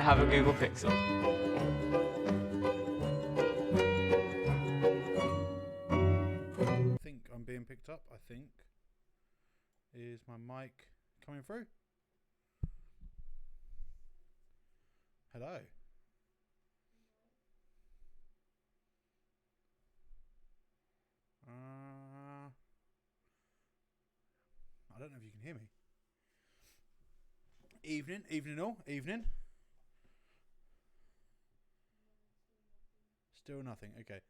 have a Google Pixel. I think I'm being picked up. I think. Is my mic coming through? Hello. I don't know if you can hear me. Evening all, evening. Still nothing, okay.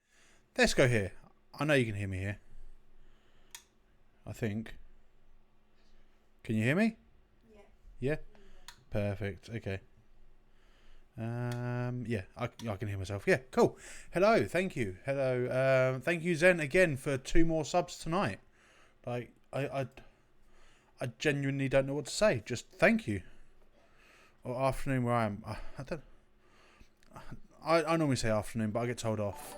Let's go here. I know you can hear me here. I think. Can you hear me? Yeah. Yeah? Perfect, okay. Yeah, I can hear myself. Yeah, cool. Hello, thank you. Hello, thank you Zen again for 2 more subs tonight. Like, I genuinely don't know what to say. Just thank you. Or afternoon where I am. I don't. I normally say afternoon, but I get told off.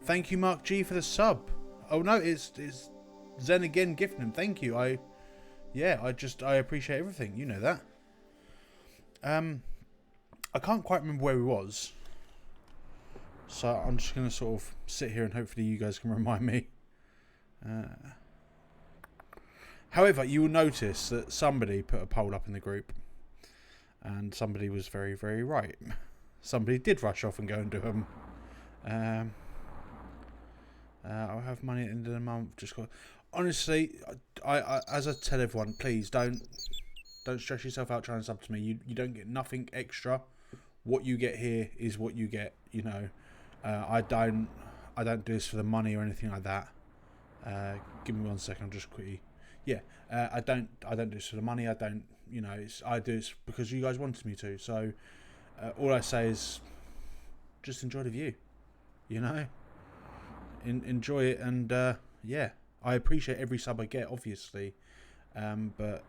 Thank you, Mark G, for the sub. Oh no, it's Zen again gifting him. Thank you. I appreciate everything. You know that. I can't quite remember where we was, so I'm just gonna sort of sit here and hopefully you guys can remind me. However, you will notice that somebody put a poll up in the group, and somebody was very, very right. Somebody did rush off and go and do them. I'll have money at the end of the month. Just got. Honestly, I as I tell everyone, please don't stress yourself out trying to sub to me. You don't get nothing extra. What you get here is what you get. You know, I don't do this for the money or anything like that. Give me 1 second. I'll just quickly. Yeah, I don't do this for the money. I don't. You know, I do this because you guys wanted me to. So all I say is, just enjoy the view. You know, enjoy it, and yeah, I appreciate every sub I get, obviously, but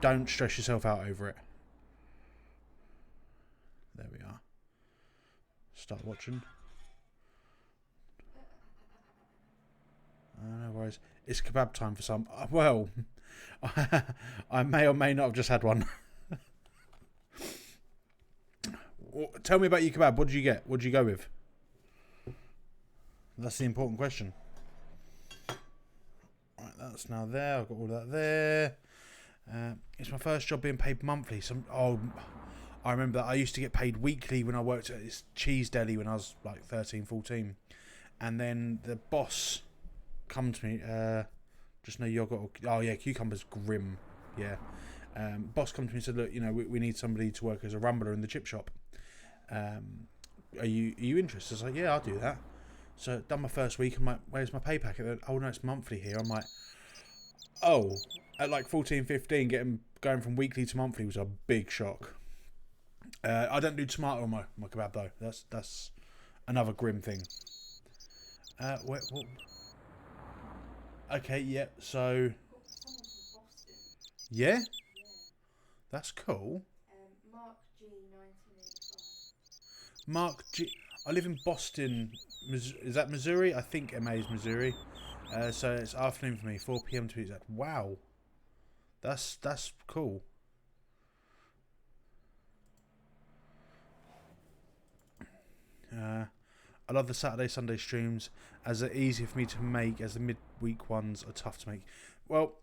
don't stress yourself out over it. There we are. Start watching. No worries. It's kebab time for some. Well, I may or may not have just had one. Tell me about your kebab. What did you get? What did you go with? That's the important question. Right, that's now there. I've got all that there. It's my first job being paid monthly. I remember that I used to get paid weekly when I worked at this cheese deli when I was like 13, 14. And then the boss come to me, just no yogurt. Oh yeah, cucumbers grim. Yeah. Boss come to me and said, look, you know, we need somebody to work as a rumbler in the chip shop. Are you interested? I was like, yeah, I'll do that. So done my first week. I'm like, where's my pay packet? Oh no, it's monthly here. I'm like, oh, at like 14, 15, going from weekly to monthly was a big shock. I don't do tomato on my kebab though. That's another grim thing. What? Okay, yeah. So, yeah, that's cool. Mark G, 1985. Mark G. I live in Boston. Is that Missouri? I think MA is Missouri. So it's afternoon for me, 4 p.m. to be exact. Wow, that's cool. I love the Saturday Sunday streams as they're easier for me to make, as the midweek ones are tough to make. Well,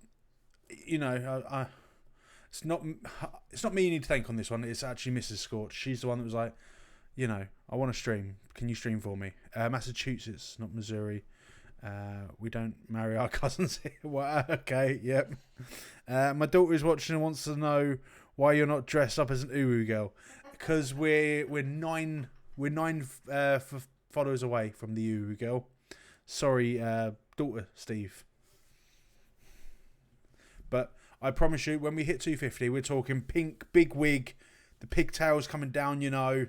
you know, it's not me you need to thank on this one. It's actually Mrs. Scorch. She's the one that was like, you know, I want to stream. Can you stream for me? Massachusetts, not Missouri. We don't marry our cousins here. Well, okay, yep. My daughter is watching and wants to know why you're not dressed up as an uwu girl. Because we're nine followers away from the uwu girl. Sorry, daughter Steve. But I promise you, when we hit 250, we're talking pink, big wig, the pigtails coming down, you know.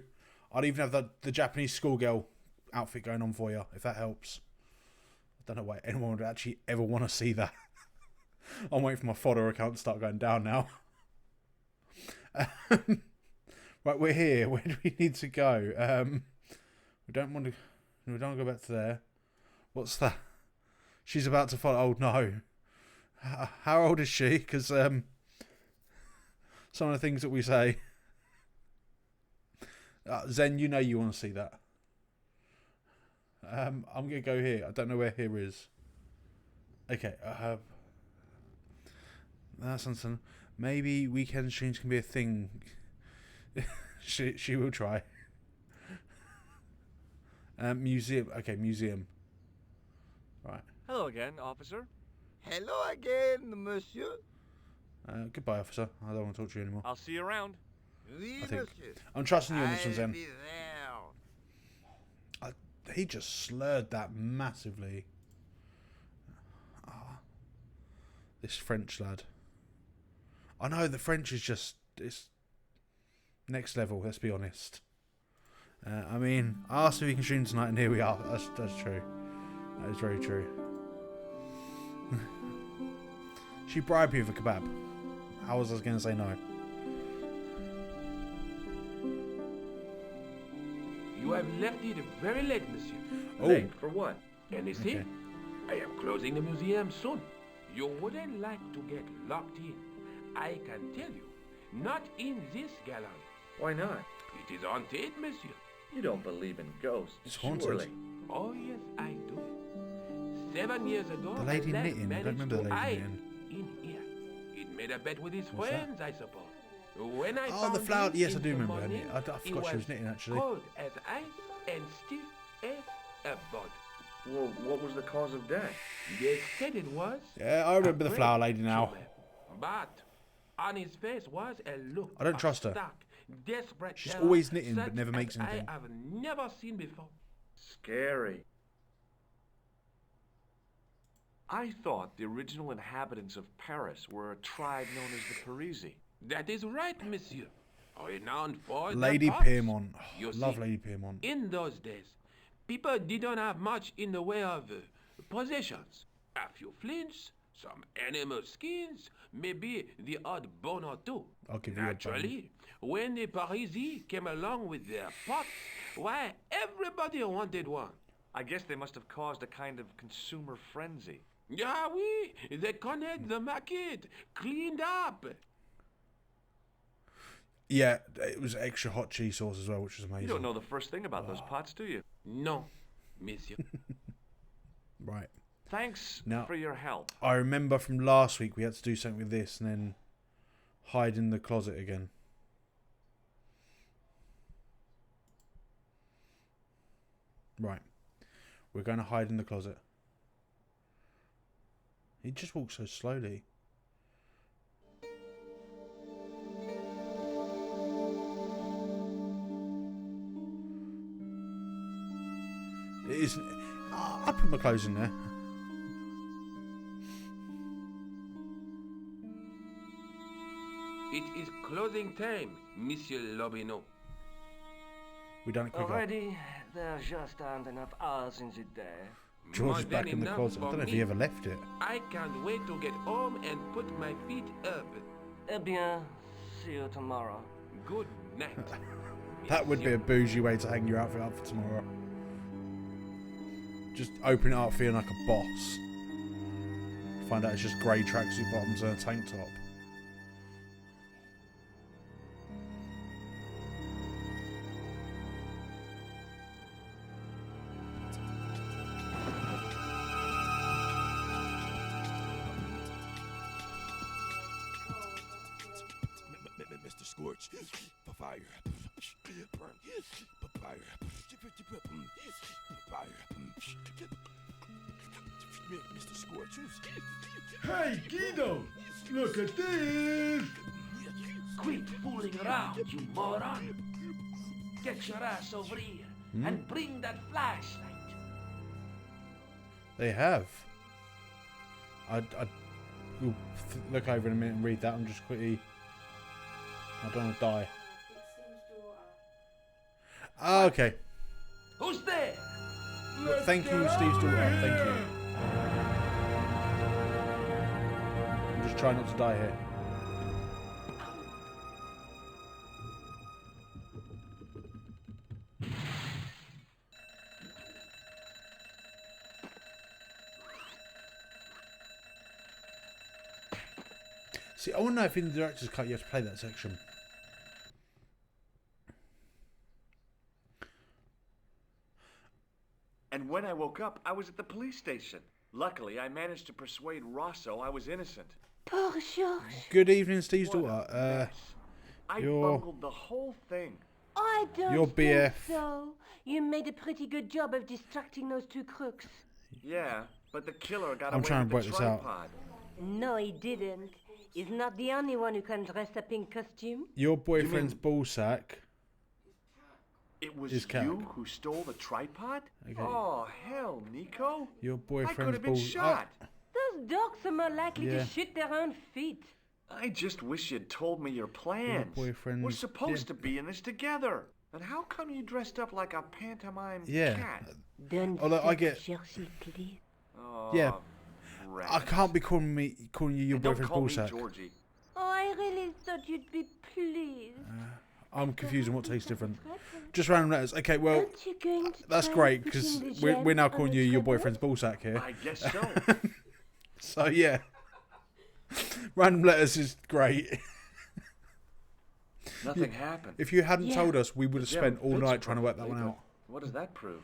I'd even have the Japanese schoolgirl outfit going on for you, if that helps. I don't know why anyone would actually ever want to see that. I'm waiting for my fodder account to start going down now. Right, we're here. Where do we need to go? We don't want to go back to there. What's that? She's about to follow. Oh no. How old is she? Because some of the things that we say. Zen, you know you want to see that. I'm gonna go here. I don't know where here is. Okay. That's something. Maybe weekend streams can be a thing. she will try. Museum. Okay, museum. Right. Hello again, officer. Hello again, monsieur. Goodbye, officer. I don't want to talk to you anymore. I'll see you around. Oui, I think. monsieur. I'm trusting you on this one, Zen. I'll be there. He just slurred that massively. This French lad. I know the French is just it's next level. Let's be honest. I mean, I asked if we can stream tonight, and here we are. That's true. That is very true. She bribed you with a kebab. How was I going to say no? You have left it very late, monsieur. Oh. Late for what? Anything? Okay. I am closing the museum soon. You wouldn't like to get locked in. I can tell you. Not in this gallery. Why not? It is haunted, monsieur. You don't believe in ghosts. It's haunted. Surely. Oh, yes, I do. 7 years ago, The lady a lad knitting. I don't managed remember the to lady hide knitting. in here. It made a bet with his What's that? friends, I suppose. When I Oh, found the flower. him Yes, I in do the remember her morning, knitting. I he forgot she was knitting actually. cold as ice and stiff as a board. Well, what was the cause of death? They said it was. Yeah, I remember the a flower brain lady now. tumor. But on his face was a look. I don't of trust her. stark, desperate She's terror, always knitting, but such never makes as anything. I have never seen before. Scary. I thought the original inhabitants of Paris were a tribe known as the Parisi. That is right, monsieur. Renowned for Lady their pots. Piermont. Oh, You love see, Lady Piermont. In those days, people didn't have much in the way of possessions. A few flints, some animal skins, maybe the odd bone or two. I'll give you a bone. Naturally, when the Parisi came along with their pots, why, everybody wanted one. I guess they must have caused a kind of consumer frenzy. Yeah, oui, they connect the market, cleaned up. Yeah, it was extra hot cheese sauce as well, which was amazing. You don't know the first thing about those pots, do you? No, monsieur. Right. Thanks Now- for your help. I remember from last week we had to do something with this and then hide in the closet again. Right. We're going to hide in the closet. He just walks so slowly. It isn't. I put my clothes in there. It is closing time, Monsieur Lobineau. We done it quicker. Already, there just aren't enough hours in the day. George More is back than in the enough closet. I for don't know if me. he ever left it. I can't wait to get home and put my feet up. Eh bien, see you tomorrow. Good night. That would be a monsieur. bougie way to hang your outfit up for tomorrow. Just open it up feeling like a boss. Find out it's just grey tracksuit bottoms and a tank top. Mr. Scorch, fire, burn, fire, Mr. Scorch. Hey, Guido! Look at this! Quit fooling around, you moron! Get your ass over here and bring that flashlight. They have. I will look over in a minute and read that and just quickly. I don't want to die. It's Steve's daughter. Ah, okay. Who's there? Thank you, Steve's daughter. Thank you. I'm just trying not to die here. See, I want to know if in the director's cut you have to play that section. And when I woke up, I was at the police station. Luckily, I managed to persuade Rosso I was innocent. Poor Georges. Good evening, Steve's What a daughter. mess. I your- bungled the whole thing. I don't Your think BF. so. You made a pretty good job of distracting those two crooks. Yeah, but the killer got I'm away trying with to work the this out. tripod. No, he didn't. He's not the only one who can dress up in costume. Your boyfriend's ballsack. It was His cat. you who stole the tripod? Okay. Oh, hell, Nico. Your I could boyfriend's have been balls. shot. Those dogs are more likely Yeah. to shoot their own feet. I just wish you'd told me your plans. boyfriend's We're supposed dead. to be in this together. And how come you dressed up like a pantomime Yeah. cat? Don't Although I get- Georges, please. Oh, Yeah. rats. I can't be calling you your And don't boyfriend's call me ballsack. Georgie. Oh, I really thought you'd be pleased. I'm confused on what tastes different. Just random letters. Okay, well, Aren't you going to that's try great putting because the we're gem now on calling the you your tripod? boyfriend's ballsack here. I guess so. So yeah, random letters is great. Nothing happened. If you hadn't Yeah. told us, we would have The gem spent all fits night trying to work that one perfectly, out. but what does that prove?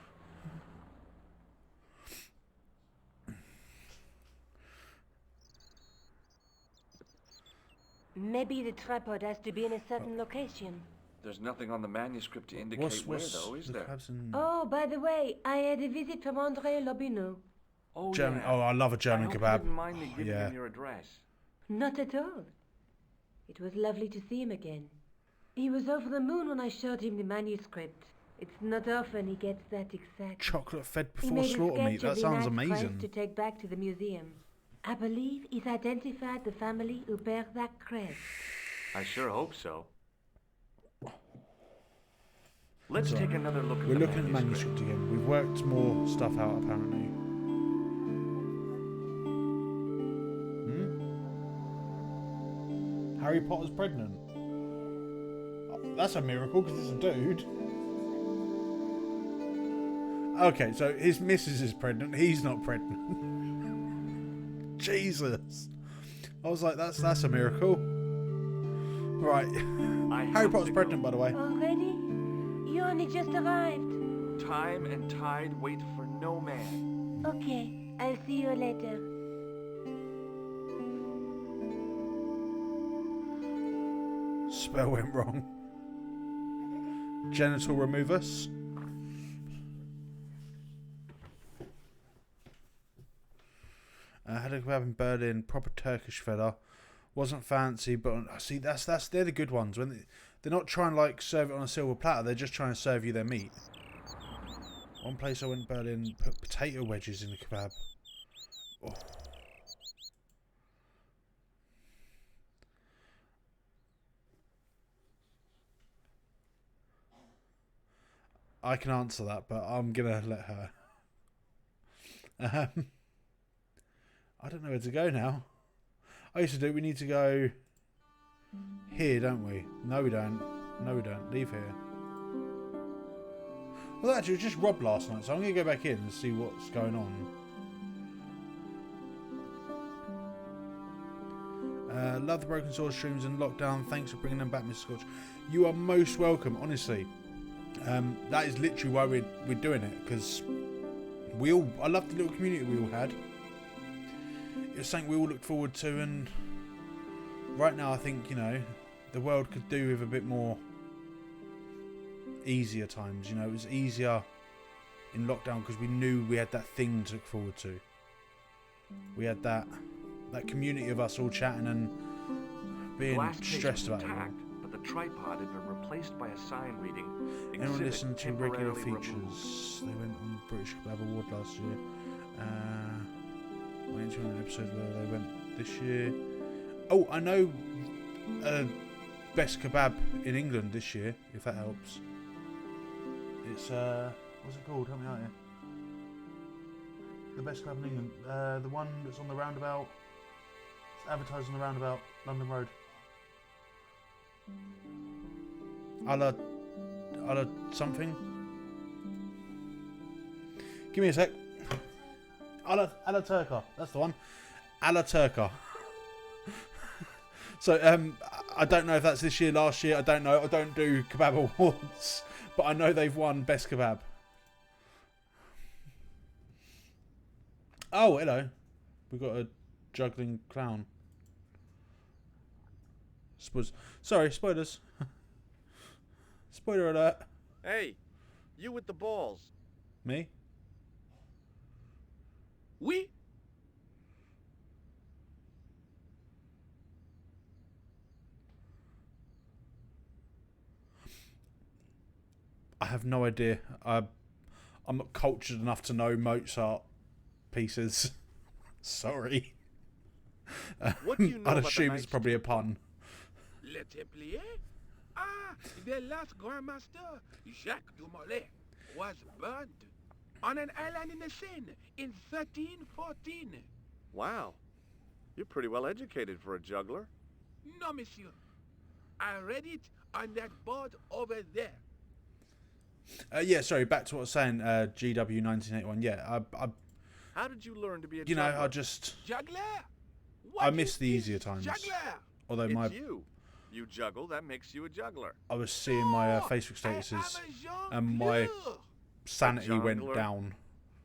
Maybe the tripod has to be in a certain location. There's nothing on the manuscript to indicate What's where, though, is the there? crabs and Oh, by the way, I had a visit from André Lobineau. Oh, German? yeah. Oh, I love a I German hope you kebab. didn't mind me giving Yeah. him your address. Not at all. It was lovely to see him again. He was over the moon when I showed him the manuscript. It's not often he gets that exact. Chocolate fed He before made a slaughter meat. sketch That of the sounds night price amazing. to take back to the museum. I believe he's identified the family who bear that crest. I sure hope so. Let's take another look at We're the looking at the manuscript again. We've worked more stuff out apparently. Harry Potter's pregnant. Oh, that's a miracle because it's a dude. Okay, so his missus is pregnant. He's not pregnant. Jesus. I was like, that's a miracle. Right. Harry Potter's pregnant, by the way. Already? You only just arrived. Time and tide wait for no man. Okay, I'll see you later. Spell went wrong. Genital removers. Had a kebab in Berlin, proper Turkish fella. Wasn't fancy, but see they're the good ones when they're not trying to like serve it on a silver platter. They're just trying to serve you their meat. One place I went in Berlin put potato wedges in the kebab. Oh. I can answer that, but I'm gonna let her. I don't know where to go now. I used to do. We need to go here, don't we? No, we don't. No, we don't. Leave here. Well, actually, it was just Rob last night, so I'm gonna go back in and see what's going on. Love the Broken Sword streams and lockdown. Thanks for bringing them back, Mr. Scotch. You are most welcome, honestly. That is literally why we're doing it, because I love the little community we all had. It was something we all looked forward to, and right now I think, the world could do with a bit more easier times. It was easier in lockdown because we knew we had that thing to look forward to. We had that community of us all chatting and being Glass case stressed was about it. intact, but the tripod had been replaced by a sign reading. Anyone Exhibit listen to regular temporarily features? removed. They went on British Kebab Award last year. Went into an episode where they went this year. Oh, I know best kebab in England this year, if that helps. It's what's it called? Help me out here. The best kebab in England. The one that's on the roundabout. It's advertised on the roundabout, London Road. A la something. Give me a sec. A la Turca. That's the one. A la Turca. So I don't know if that's this year, last year. I don't know. I don't do kebab awards, but I know they've won best kebab. Oh, hello. We've got a juggling clown. Sorry, spoilers. Spoiler alert. Hey, you with the balls. Me? Oui? I have no idea. I'm not cultured enough to know Mozart pieces. Sorry. What do you know I'd about assume the it's Knights probably a Templar? pun. Le Templier? Ah, the last Grand Master, Jacques du Molay, was burned on an island in the Seine in 1314. Wow. You're pretty well educated for a juggler. No, monsieur. I read it on that board over there. Yeah, sorry, back to what I was saying, GW 1981. Yeah, How did you learn to be a you know, juggler? I just... Juggler? I What miss is the this easier times. Juggler? Although It's my... you. You juggle, that makes you a juggler. I was seeing my No, Facebook I am statuses a and my jongleur. sanity went jongler? down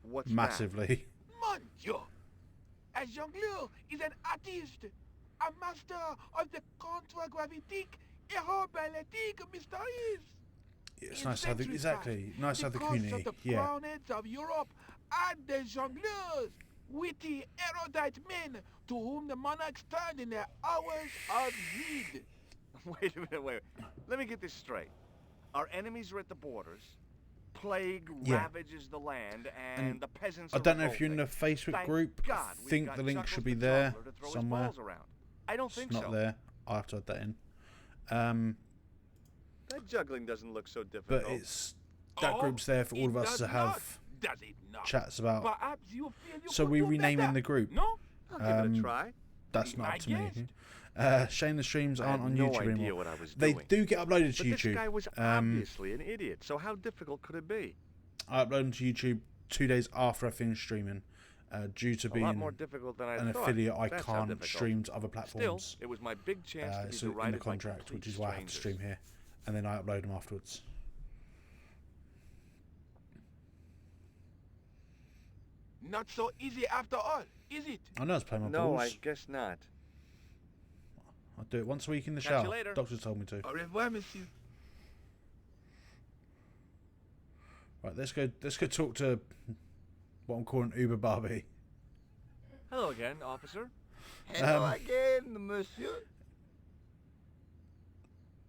What's massively. Mon Dieu! A jongleur is an artist, a master of the contragravitique aeroballetique mysteries. It's In nice to have the... centuries Exactly. past, Nice to have the because community. of the Yeah. crownheads of Europe and the jongleurs, witty, erudite men to whom the monarchs turned in their hours of need. Wait a minute, wait. Let me get this straight. Our enemies are at the borders. Plague Yeah. ravages the land, and And the peasants I are don't know if you're in the revolting. Facebook Thank group. God I we've think got the link Chuckles should be the there Juggler to throw his somewhere. balls around. I don't It's think not so. there. I'll have to add that in. That juggling doesn't look so difficult. But it's... That Oh, group's there for all it of us does to have not, does it not? chats about. Perhaps you feel you So could we do renaming better. the group. No? I'll give it a try. That's not I up to me. guessed. Shane, the streams I aren't had on no YouTube idea anymore. what I was They doing. do get uploaded to But this YouTube. guy was obviously an idiot, so how difficult could it be? I upload them to YouTube 2 days after I finish streaming. Due to A being lot more difficult than I an thought. affiliate, I That's how can't difficult. stream to other Still, platforms. it was my big chance to be It's in derided the by contract, complete which is why I have to stream strangers. here, and then I upload them afterwards. Not so easy after all, is it? I know I was playing my No, I balls. guess not. I do it once a week in the Catch you shower. later. Doctor told me to. Au revoir, monsieur. Right, let's go talk to what I'm calling Uber Barbie. Hello again, officer. Hello again, monsieur.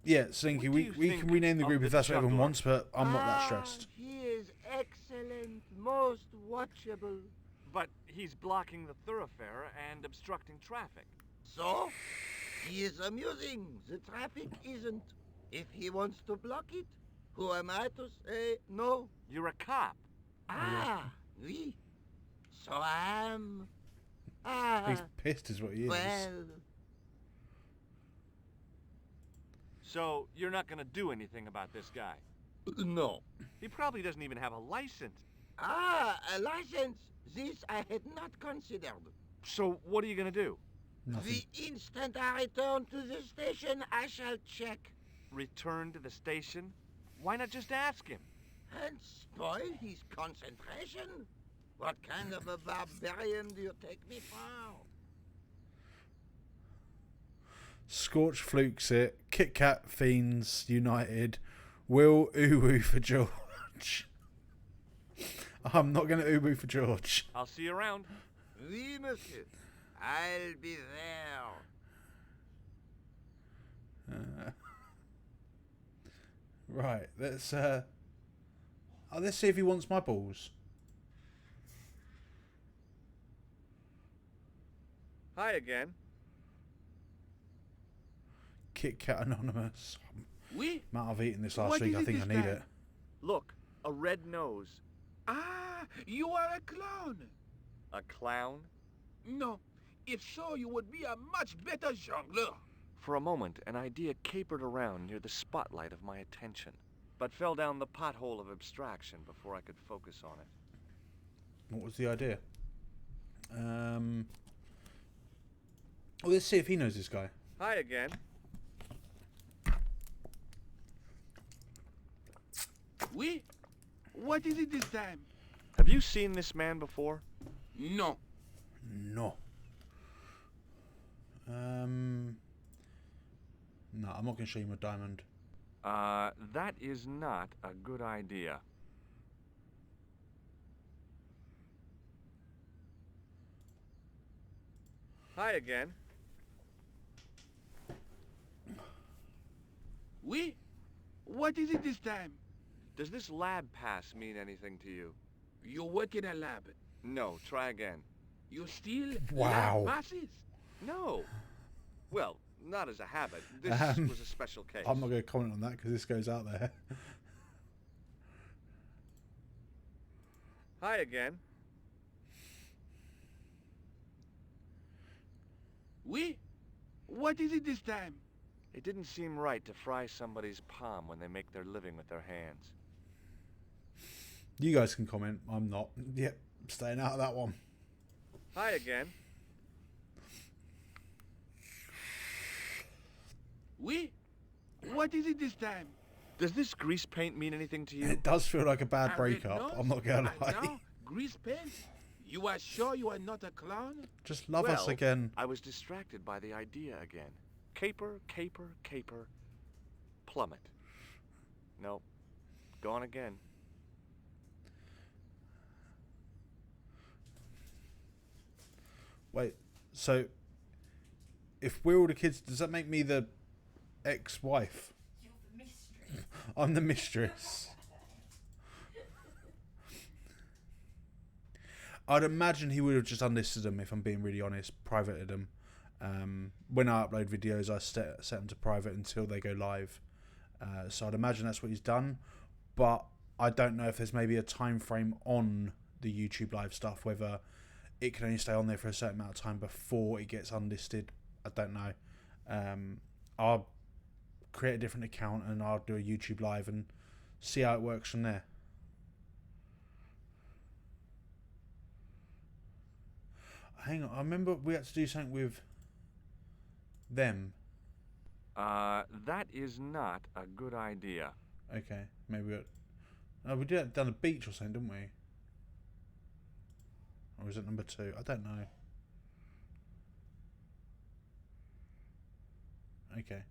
Yeah, Slinky, What do we you can think rename the of group the if that's what everyone juggler? wants, but I'm not that stressed. He is excellent, most watchable. But he's blocking the thoroughfare and obstructing traffic. So, he is amusing. The traffic isn't. If he wants to block it, who am I to say no? You're a cop. Ah, oui. So I am. Ah, He's pissed is what he is. well, So you're not gonna do anything about this guy. no. He probably doesn't even have a license. Ah, a license. This I had not considered. So what are you gonna do? Nothing. The instant I return to the station, I shall check Return to the station? Why not just ask him? and spoil his concentration. What kind of a barbarian do you take me for? Scorch flukes it. Kit Kat Fiends United. Will Uwu for George. I'm not going to Uwu for George. I'll see you around. Oui, monsieur. I'll be there. Right, let's see if he wants my balls. Hi again. Kit Kat Anonymous. Oui? Matt, I've eaten this last What week. is I it think I this need time? it. Look, a red nose. Ah, you are a clown. A clown? No, if so, you would be a much better jongleur. For a moment, an idea capered around near the spotlight of my attention, but fell down the pothole of abstraction before I could focus on it. What was the idea? Well, let's see if he knows this guy. Hi again. Oui? What is it this time? Have you seen this man before? No. No. No, I'm not going to show you my diamond. That is not a good idea. Hi again. Oui? What is it this time? Does this lab pass mean anything to you? You work in a lab. No, try again. You steal Wow. lab passes? No. Well, not as a habit. This was a special case. I'm not going to comment on that because this goes out there. Hi again. Oui? What is it this time? It didn't seem right to fry somebody's palm when they make their living with their hands. You guys can comment. I'm not. Yep, staying out of that one. Hi again. Oui? What is it this time? Does this grease paint mean anything to you? It does feel like a bad A red breakup. nose? I'm not going to And lie. now, grease paint? You are sure you are not a clown? Just love us Well, again. I was distracted by the idea again. Caper, caper, caper. Plummet. Nope. Gone again. Wait, so if we're all the kids, does that make me the ex-wife? You're the mistress. I'm the mistress. I'd imagine he would have just unlisted them, if I'm being really honest, privated them. When I upload videos, I set them to private until they go live. So I'd imagine that's what he's done. But I don't know if there's maybe a time frame on the YouTube live stuff, whether it can only stay on there for a certain amount of time before it gets unlisted. I don't know. I'll create a different account and I'll do a YouTube live and see how it works from there. Hang on, I remember we had to do something with them. That is not a good idea. Okay, maybe we did it down the beach or something, didn't we? Or was it number 2? I don't know. Okay.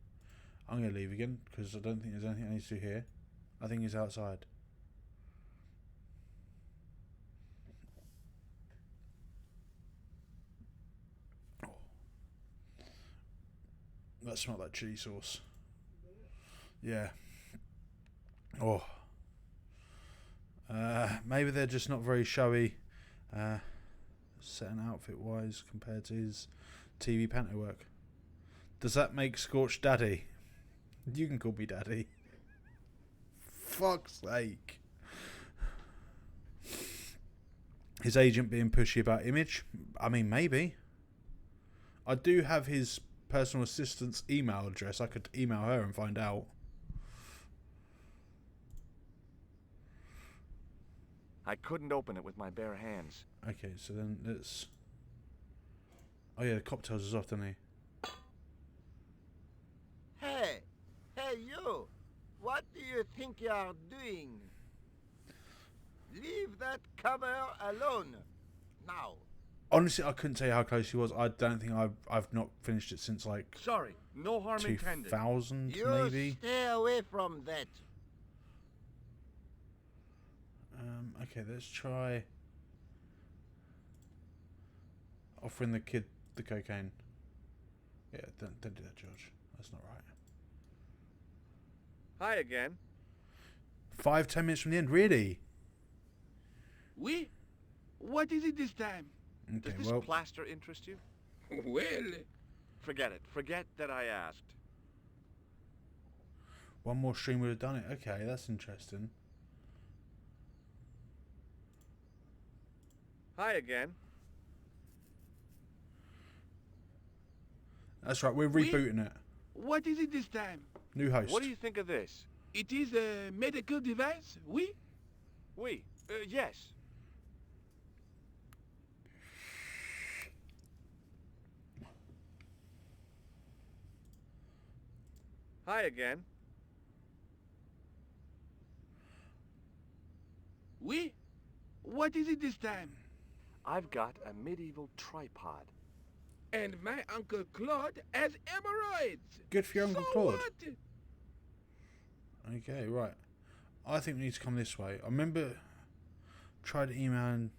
I'm going to leave again because I don't think there's anything I need to do here. I think he's outside. Oh. That smelled like chili sauce. Yeah. Oh. Maybe they're just not very showy. Set and outfit wise compared to his TV panto work. Does that make Scorch daddy? You can call me daddy. Fuck's sake. His agent being pushy about image? I mean, maybe. I do have his personal assistant's email address. I could email her and find out. I couldn't open it with my bare hands. Okay, so then let's... Oh yeah, the cocktails is off, doesn't he? Hey, you! What do you think you are doing? Leave that cover alone. Now. Honestly, I couldn't tell you how close he was. I don't think I've not finished it since like Sorry, no harm intended. 2000 You maybe. stay away from that. Okay, let's try offering the kid the cocaine. Yeah, don't do that, George. That's not right. Hi again. 5-10 minutes from the end, really? Oui? What is it this time? Okay, Does this well, plaster interest you? Well, Forget it. Forget that I asked. one more stream would have done it. Okay, that's interesting. Hi again. That's right, we're Oui? rebooting it. what is it this time? New host. What do you think of this? It is a medical device, oui? Oui. Yes. Hi again. Oui? What is it this time? I've got a medieval tripod. And my Uncle Claude has hemorrhoids. Good for your Uncle So Claude. what? Okay, right. I think we need to come this way. I remember tried emailing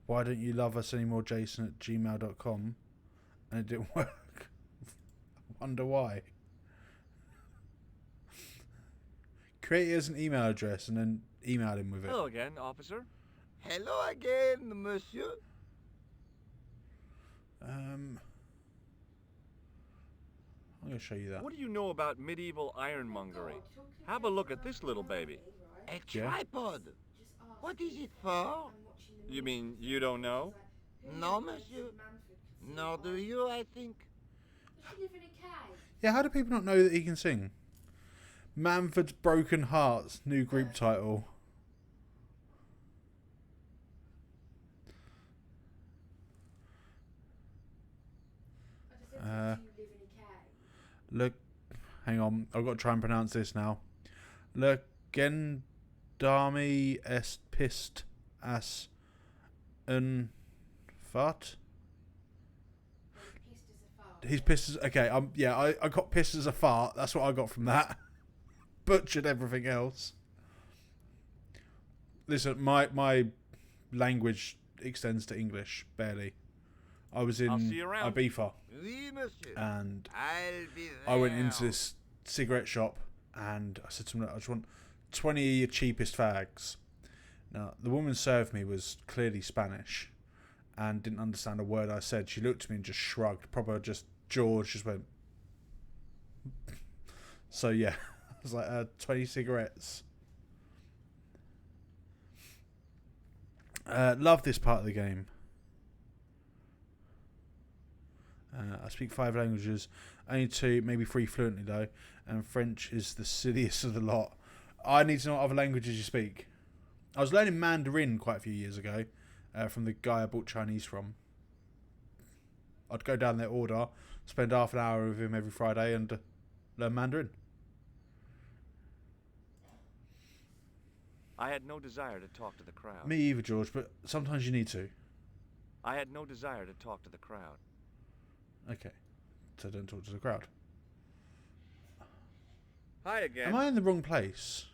why don't you love us anymore, Jason at gmail.com, and it didn't work. I wonder why. Create it as an email address and then email him with it. Hello again, officer. Hello again, monsieur. I'm going to show you that. What do you know about medieval ironmongery? Have a look at this little baby. A Yeah. tripod. What is it for? You mean you don't know? No, monsieur. Nor do you, I think. Yeah, how do people not know that he can sing? Manford's Broken Hearts, new group title. Look, hang on, I've got to try and pronounce this now. Legendami est pist as un fart. He's pissed as okay. I got pissed as a fart. That's what I got from that. Butchered everything else. Listen, my language extends to English barely. I was I'll in see you around. Ibiza Oui, monsieur. and I'll be there. I went into this cigarette shop and I said to him, I just want 20 of your cheapest fags. Now, the woman served me was clearly Spanish and didn't understand a word I said. She looked at me and just shrugged. Proper just George just went. So, yeah. I was like, 20 cigarettes. Love this part of the game. I speak 5 languages, only 2, maybe 3 fluently though, and French is the silliest of the lot. I need to know what other languages you speak. I was learning Mandarin quite a few years ago from the guy I bought Chinese from. I'd go down there, order, spend half an hour with him every Friday and learn Mandarin. I had no desire to talk to the crowd. Me either, George, but sometimes you need to. I had no desire to talk to the crowd. Okay, so don't talk to the crowd. Hi again. Am I in the wrong place?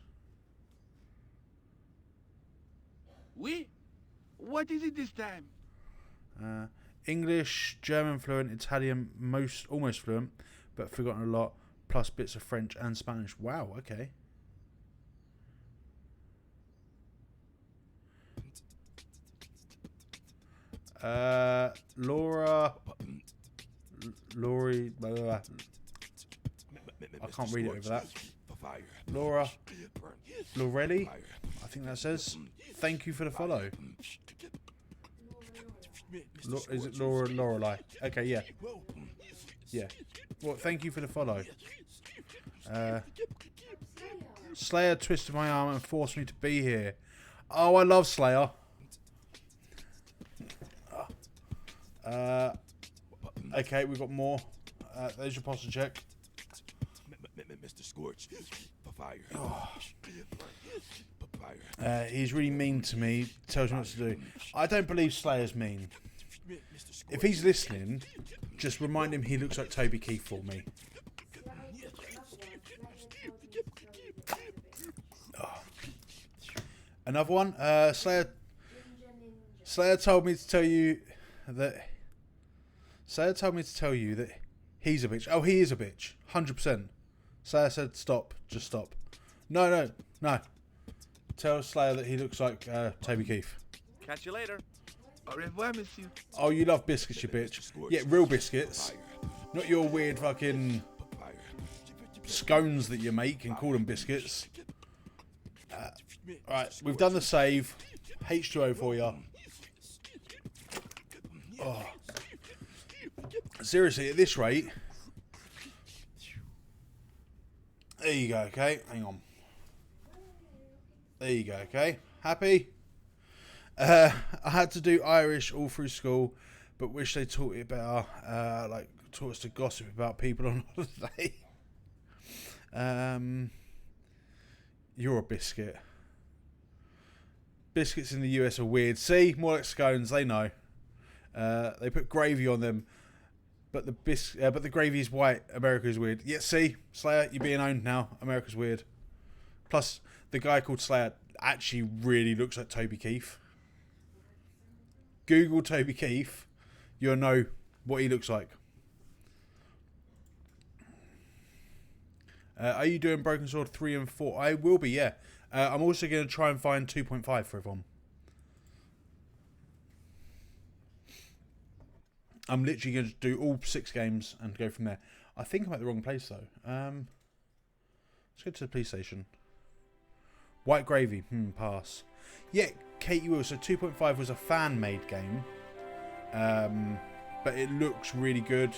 Oui? What is it this time? English, German fluent, Italian almost fluent, but forgotten a lot, plus bits of French and Spanish. Wow, okay. Laurie, blah, blah, blah. I can't read it over that. Laura Lorelli, I think that says. Thank you for the follow. Is it Laura Lorelei? Okay, yeah. Yeah. Well, thank you for the follow. Slayer twisted my arm and forced me to be here. Oh, I love Slayer. Okay, we've got more. There's your posture check. Mr. Scorch, fire. He's really mean to me. Tells me what to do. I don't believe Slayer's mean. If he's listening, just remind him he looks like Toby Keith for me. Oh. Another one. Slayer told me to tell you that. Slayer told me to tell you that he's a bitch. Oh, he is a bitch. 100%. Slayer said, "Stop. Just stop." No. Tell Slayer that he looks like Toby Keith. Catch you later. Au revoir, monsieur. Oh, you love biscuits, you bitch. Yeah, real biscuits. Not your weird fucking scones that you make and call them biscuits. Right, we've done the save. H2O for you. Oh. Seriously, at this rate. There you go, okay? Hang on. There you go, okay? Happy? I had to do Irish all through school, but wish they taught it better. Like, taught us to gossip about people on holiday. You're a biscuit. Biscuits in the US are weird. See, more like scones. They know. They put gravy on them, but the gravy is white. America's weird. Yeah, see, Slayer, you're being owned now. America's weird. Plus, the guy called Slayer actually really looks like Toby Keith. Google Toby Keith, you'll know what he looks like. Are you doing Broken Sword 3 and 4? I will be, yeah. I'm also going to try and find 2.5 for everyone. I'm literally going to do all 6 games and go from there. I think I'm at the wrong place, though. Let's go to the police station. White Gravy. Pass. Yeah, Kate, you will. So 2.5 was a fan-made game. But it looks really good.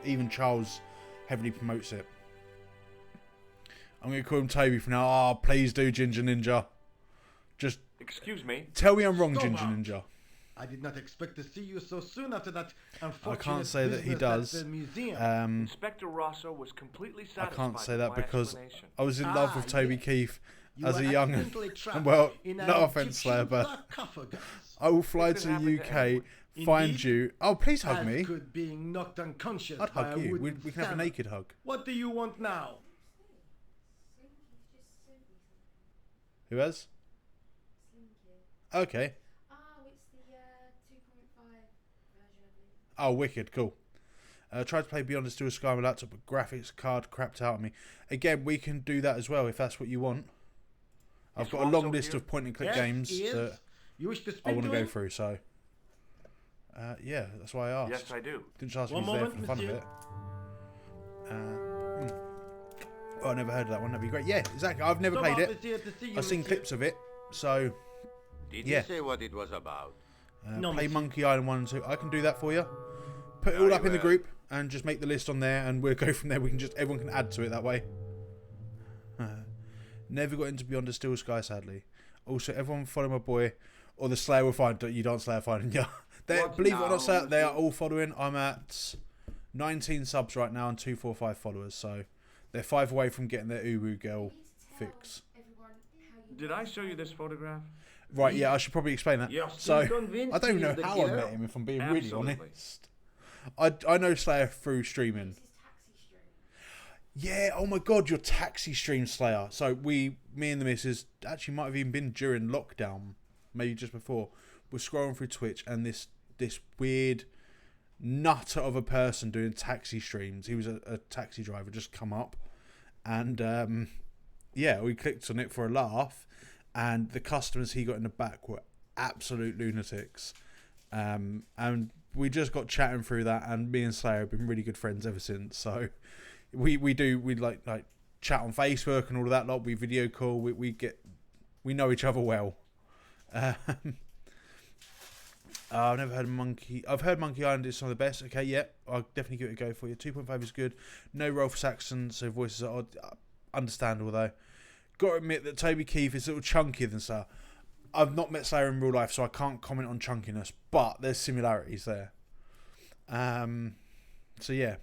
Even Charles heavily promotes it. I'm going to call him Toby for now. Oh, please do, Ginger Ninja. Just Excuse me. tell me I'm wrong, Stop Ginger out. Ninja. I did not expect to see you so soon after that I unfortunate can't say that he business does. at the museum. Inspector Rosso was completely I satisfied can't say with that my because explanation. I was in love with Toby yes. Keith You as were a young... accidentally trapped Well, in an no offence, Slayer, Egyptian but sarcophagus. I will fly It to could happen the to UK, anyone. find Indeed. you... Oh, please hug As me. could being knocked unconscious I'd by hug a you. wooden We can have a stammer. naked hug. What do you want now? Who has? Okay. Oh, it's the 2.5 version, I believe. Oh, wicked. Cool. Tried to play Beyond the Steel Sky on my laptop, but graphics card crapped out on me. Again, we can do that as well if that's what you want. I've Is got a long Rosso list here? of point-and-click Yes, games he is. that You wish to speak I want to to go him? through, so... yeah, that's why I asked. Yes, I do. Didn't just ask One if he's there moment, for the fun of monsieur. it. Oh, I never heard of that one. That'd be great. Yeah, exactly. I've never Some played it. office here to see you, I've seen monsieur. clips of it, so Did Yeah. he say what it was about? No, play monsieur. Monkey Island 1 and 2. I can do that for you. Put it all Very up in the well. group and just make the list on there, and we'll go from there. We can just everyone can add to it that way. Never got into Beyond the Steel Sky, sadly. Also, everyone follow my boy, or the Slayer will find you. Don't Slayer finding you. What Believe it or now, not, Slayer, they are monsieur? all following. I'm at 19 subs right now and 245 followers, so they're 5 away from getting their Uwu girl fix. Everyone, how you Did I show you this photograph? Right, yeah, I should probably explain that. You're So, still convinced I don't even he know is the how I killer? met him, if I'm being really Absolutely. honest. I know Slayer through streaming. this is taxi stream. Yeah, oh my god, your taxi stream, Slayer. So me and the missus, actually might have even been during lockdown, maybe just before, we're scrolling through Twitch and this weird nutter of a person doing taxi streams. He was a taxi driver, just come up. And yeah, we clicked on it for a laugh. And the customers he got in the back were absolute lunatics. And we just got chatting through that, and me and Slayer have been really good friends ever since. So we like chat on Facebook and all of that lot. We video call. We know each other well. I've never heard of Monkey. I've heard Monkey Island is some of the best. Okay, yeah, I'll definitely give it a go for you. 2.5 is good. No Rolf Saxon, so voices are odd. Understandable though. Got to admit that Toby Keith is a little chunkier than Slayer. I've not met Slayer in real life, so I can't comment on chunkiness, but there's similarities there. So yeah.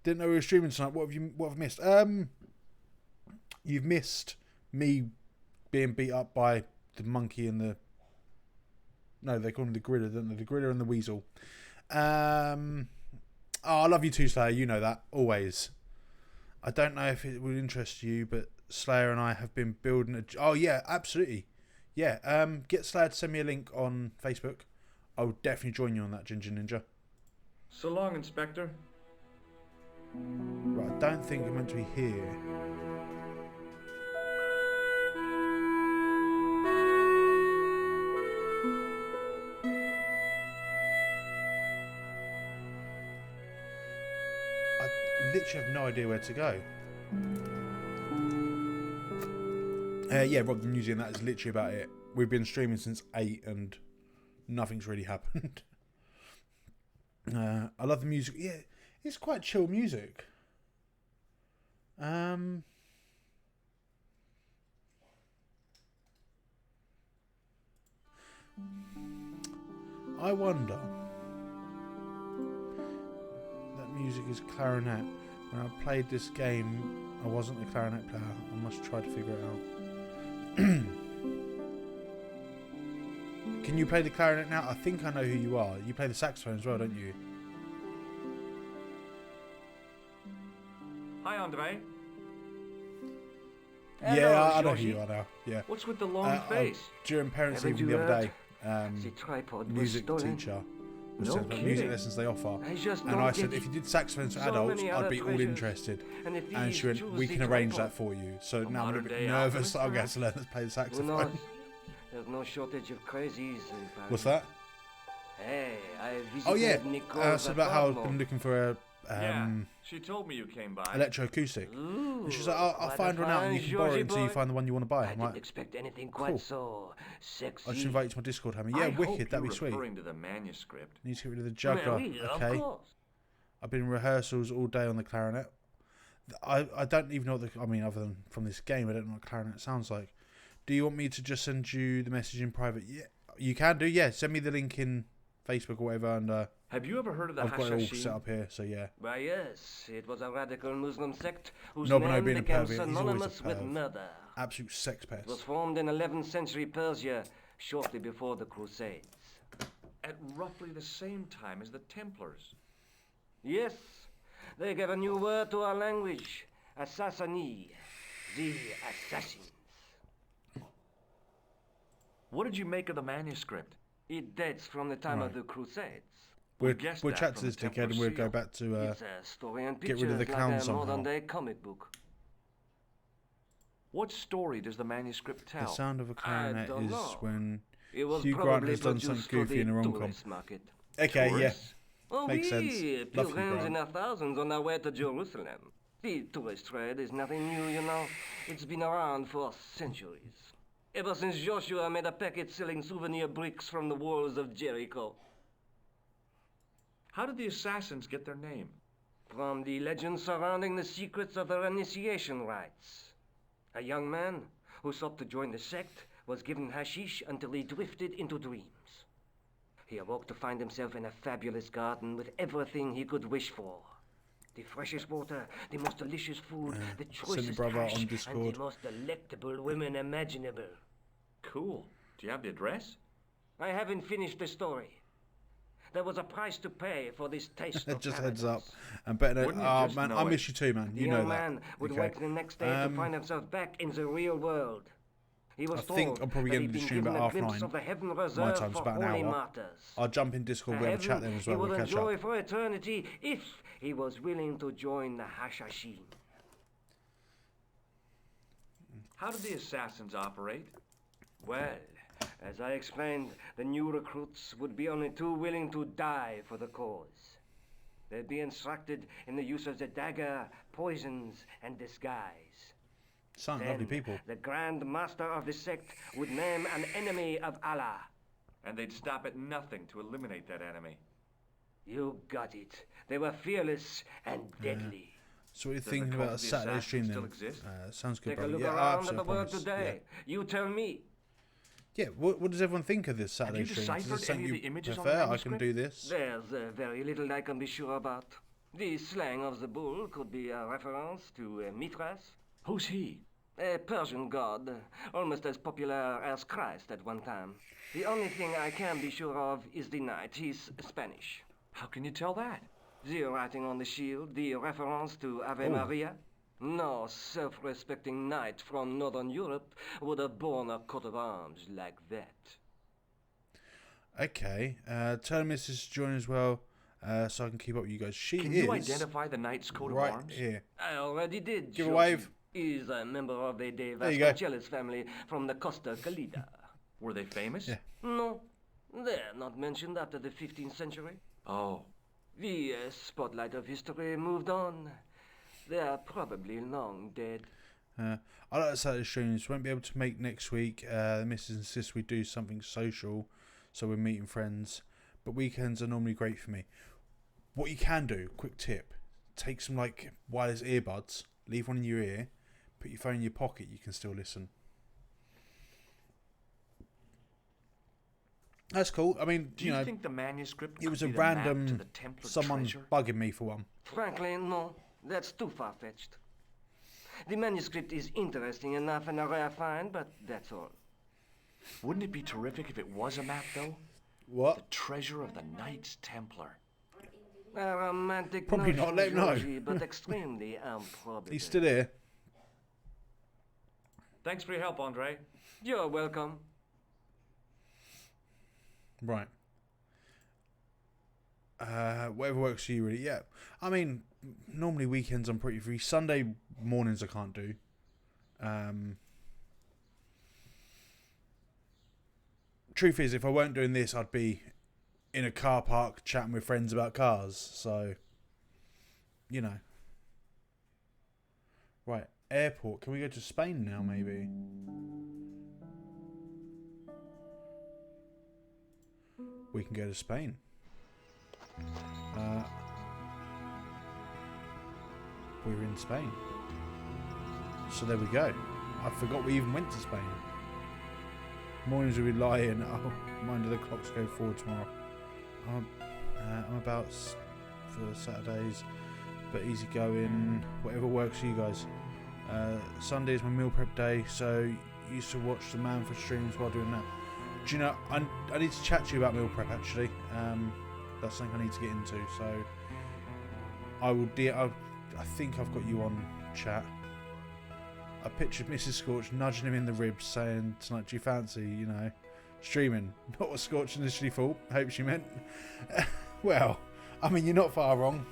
Didn't know we were streaming tonight. What have I missed? You've missed me being beat up by the monkey and the... No, they call him the Gorilla, don't they? The Gorilla and the Weasel. I love you too, Slayer. You know that. Always. I don't know if it would interest you, but Slayer and I have been building a... Oh, yeah, absolutely. Yeah, get Slayer to send me a link on Facebook. I will definitely join you on that, Ginger Ninja. So long, Inspector. Right, I don't think I'm meant to be here. I literally have no idea where to go. Yeah, Rob the Museum, that is literally about it. We've been streaming since 8 and nothing's really happened. I love the music. Yeah, it's quite chill music. I wonder. That music is clarinet. When I played this game, I wasn't a clarinet player. I must try to figure it out. Can you play the clarinet now? I think I know who you are. You play the saxophone as well, don't you? Hi, Andre. Yeah, I know who Georgie. you are now. Yeah. What's with the long face? During parents' Haven't evening you the other heard? day, The tripod was music stolen. teacher was No telling about kidding. music lessons they offer, I just and don't I get said it. if you did saxophones for So adults, many I'd other be all treasures. interested. And if And these she went, choose we the can arrange tripod. that for you. So now I'm a bit modern-day nervous that I'll get alchemist, to learn to play the Who saxophone. knows? There's no shortage of crazies in Paris. What's that? Hey, I visited Oh yeah, Nicole's it's about how I've apartment. been looking for a Yeah, she told me you came by. electroacoustic. Ooh, And she's like, I'll what find a one out and you fine can borrow it Georgie until you boy. find the one you want to buy. I I'm didn't like, expect anything quite cool. so sexy. I should invite you to my Discord, Hammy. I Yeah, hope wicked, that'd be you're sweet. referring to the manuscript. Need to get rid of the juggler. Oui, of Okay. course. I've been in rehearsals all day on the clarinet. I don't even know what the... I mean, other than from this game, I don't know what clarinet sounds like. Do you want me to just send you the message in private? Yeah, you can do. Yeah, send me the link in Facebook or whatever, and Have you ever heard of the I've got it all Hashashin? set up here, so yeah. Why, yes. It was a radical Muslim sect whose No, but no, name being a became pervert, he's always a synonymous with perv. murder. Absolute sex It was pest. formed in 11th century Persia, shortly before the Crusades. At roughly the same time as the Templars. Yes, they gave a new word to our language. Assassini, the assassins. What did you make of the manuscript? It dates from the time of Right. the Crusades. We'll guessed chat that to from this the dickhead and we'll Templar go back to It's a story and get pictures rid of the clown like a somehow. modern-day comic book. What story does the manuscript tell? the sound of a clarinet don't is know. when It was Hugh Grant probably has done produced something goofy for in the a rom-com. tourist market. Okay, Tourists? yeah. Oh, Makes oui, sense. Love Hugh pilgrims Grant. in their thousands on their way to Jerusalem. The tourist trade is nothing new, you know. It's been around for centuries. Ever since Joshua made a packet selling souvenir bricks from the walls of Jericho. How did the assassins get their name? From the legends surrounding the secrets of their initiation rites. A young man who sought to join the sect was given hashish until he drifted into dreams. He awoke to find himself in a fabulous garden with everything he could wish for. The freshest water, the most delicious food, the send choicest your brother hash, on and Discord. the most delectable women imaginable. Cool. Do you have the address? I haven't finished the story. There was a price to pay for this taste of Just heads up. paradise. And better. Wouldn't you Oh just man, know I it? miss you too, man. The You know young that. man would Okay. wake the next day to find himself back in the real world. He was I think told I'm probably that going he'd to been stream given about a glimpse 9:30. of the heaven reserved time's for about an holy hour. martyrs. I'll jump in Discord. A We'll have a chat heaven then as he well. would We'll catch enjoy up. for eternity if he was willing to join the Hashashin. How did the assassins operate? Well, as I explained, the new recruits would be only too willing to die for the cause. They'd be instructed in the use of the dagger, poisons, and disguise. Son, Then, lovely people. the Grand Master of the sect would name an enemy of Allah. And they'd stop at nothing to eliminate that enemy. You got it. They were fearless and deadly. So what are you Does the thinking cult about a of the Saturday assassins stream still then? exist? Sounds good, Take a brother. look Yeah, around at absolutely. the world promise. today. You tell me. Yeah. What does everyone think of this Saturday you stream? Is this deciphered something any of you the images on the prefer? I can manuscript? do this. There's very little I can be sure about. The slang of the bull could be a reference to Mithras. Who's he? A Persian god, almost as popular as Christ at one time. The only thing I can be sure of is the knight. He's Spanish. How can you tell that? The writing on the shield, the reference to Ave Maria. No self-respecting knight from Northern Europe would have borne a coat of arms like that. Okay. Tell Mrs. to join as well, so I can keep up with you guys. She Can is you identify the knight's coat right of arms? here. I already did. Give a Georgie. wave. He's a member of the De There you go. Vasconcelos family from the Costa Calida. Were they famous? Yeah. No, they're not mentioned after the 15th century. Oh. The spotlight of history moved on. They're probably long dead. I like the Saturday streams. Won't be able to make next week. The missus insists we do something social, so we're meeting friends. But weekends are normally great for me. What you can do, quick tip, take some like wireless earbuds, leave one in your ear, put your phone in your pocket. You can still listen. That's cool. I mean, Do you think the manuscript it was a could be the map to random the Templar someone treasure? bugging me for one. Frankly, no. That's too far-fetched. The manuscript is interesting enough and a rare find, but that's all. Wouldn't it be terrific if it was a map, though? The What? treasure of the Knights Templar. A romantic Probably notion, not, let him know. Georgie, but extremely improbable. He's still here. Thanks for your help, Andre. You're welcome. Right. Whatever works for you, really. Yeah. I mean, normally weekends I'm pretty free. Sunday mornings I can't do. Truth is, if I weren't doing this, I'd be in a car park chatting with friends about cars. So, you know. Right. Airport. Can we go to Spain now, maybe? We can go to Spain. We're in Spain. So there we go. I forgot we even went to Spain. Mornings will be lying. Oh, mind you, the clocks go forward tomorrow. I'm about for Saturdays, but easy going. Whatever works for you guys. Sunday is my meal prep day, so used to watch the Manford streams while doing that. Do you know, I need to chat to you about meal prep actually. That's something I need to get into. So I will. I think I've got you on chat. I pictured Mrs. Scorch nudging him in the ribs, saying tonight, "Do you fancy, streaming?" Not what Scorch initially thought. I hope she meant. Well, I mean, you're not far wrong.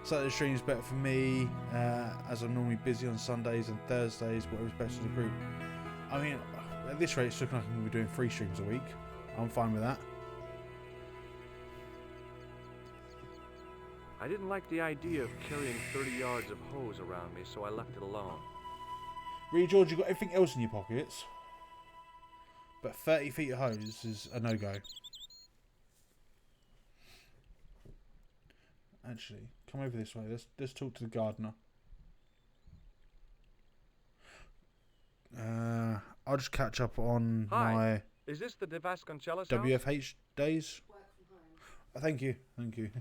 Saturday stream's better for me, as I'm normally busy on Sundays and Thursdays, whatever's best for the group. I mean, at this rate, it's looking like I'm going to be doing 3 streams a week. I'm fine with that. I didn't like the idea of carrying 30 yards of hose around me, so I left it alone. Really, George, you've got everything else in your pockets, but 30 feet of hose is a no-go. Actually, come over this way. Let's talk to the gardener. I'll just catch up on my Is this the De Vasconcelos house? WFH days. Thank you.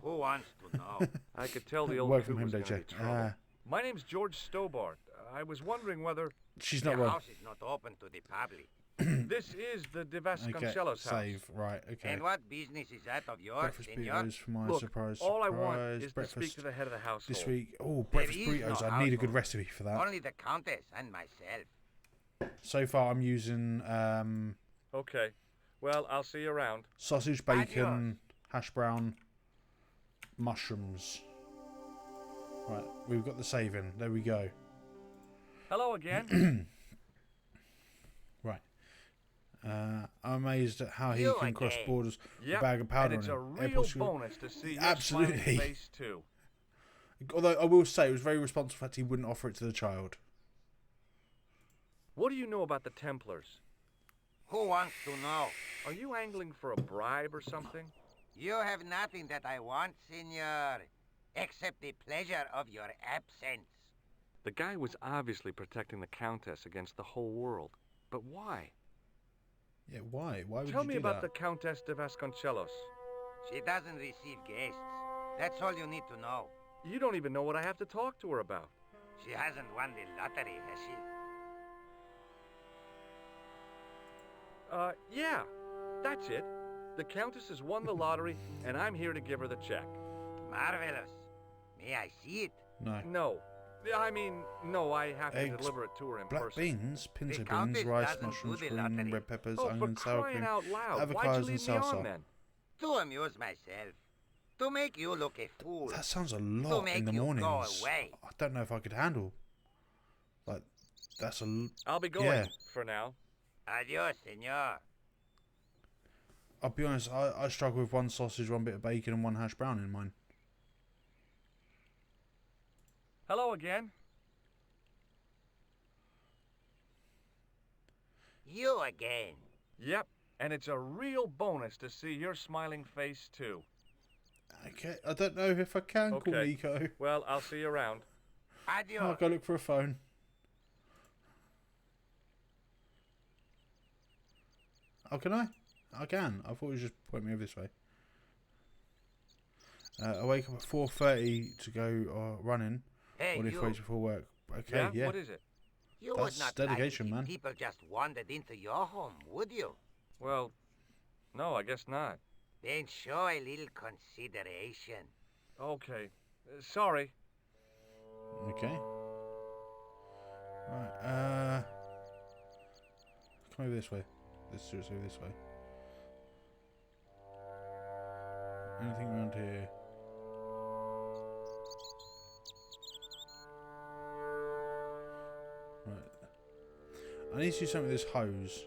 Who wants to know? I could tell the old Work from coot home was day, gonna be Jack. trouble. My name's George Stobart. I was wondering whether She's The not wrong. house is not open to the public. this is the De Okay, Vasconcelos house. save. Right, okay. And what business is that of yours, Breakfast senor? burritos for my Look, surprise. all I want is to breakfast speak to the head of the household. this week. Oh, There breakfast is burritos. no I need a good household. recipe for that. Only the countess and myself. So far, I'm using Okay. Well, I'll see you around. sausage, bacon, hash brown, mushrooms. Right, we've got the saving. There we go. Hello again. Right. I'm amazed at how he You can cross again. borders with a Yep, bag of powder and it's on a him. real Airport security- bonus to see your Absolutely. smiling face too. Although I will say it was very responsible that he wouldn't offer it to the child. What do you know about the Templars? Who wants to know? Are you angling for a bribe or something? You have nothing that I want, senor, except the pleasure of your absence. The guy was obviously protecting the Countess against the whole world. But why? Yeah, why? Why would Tell you me do about that? the Countess de Vasconcelos. She doesn't receive guests. That's all you need to know. You don't even know what I have to talk to her about. She hasn't won the lottery, has she? Yeah, that's it. The Countess has won the lottery, and I'm here to give her the check. Marvelous. May I see it? No. No. I mean, no, I have to Eggs, deliver it to her in Black person. beans, pinto beans, Countess rice, doesn't do mushrooms, the green, lottery. red peppers, Oh, for onion, sour crying cream, out loud. Why'd you avocados, and leave me on salsa. then? To amuse myself. To make you look a fool. That sounds a lot make in the you go mornings. away. I don't know if I could handle. Like, that's I'll be going Yeah. for now. Adios, senor. I'll be honest, I struggle with one sausage, one bit of bacon, and one hash brown in mine. Hello again. You again. Yep, and it's a real bonus to see your smiling face, too. Okay, I don't know if I can call Okay. Nico. Well, I'll see you around. Adios. I'll go look for a phone. Oh, can I? I can. I thought it was just point me over this way. I wake up at 4:30 to go running. Hey, Or if you. waits before work. Okay, yeah. What is it? You That's would not dedication, like it man. if people just wandered into your home, would you? Well, no, I guess not. Then show a little consideration. Okay. Sorry. Okay. Right. Come over this way. Let's do it over this way. Anything around here? Right. I need to do something with this hose.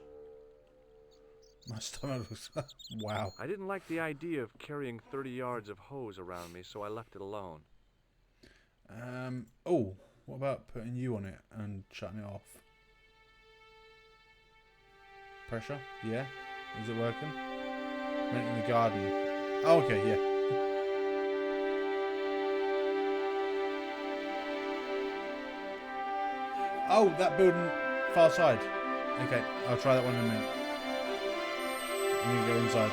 My stomach looks... wow. I didn't like the idea of carrying 30 yards of hose around me, so I left it alone. Oh, what about putting you on it and shutting it off? Pressure? Yeah? Is it working? Rent in the garden. Oh, okay, yeah. Oh, that building far side. Okay, I'll try that one in a minute. I'm gonna go inside.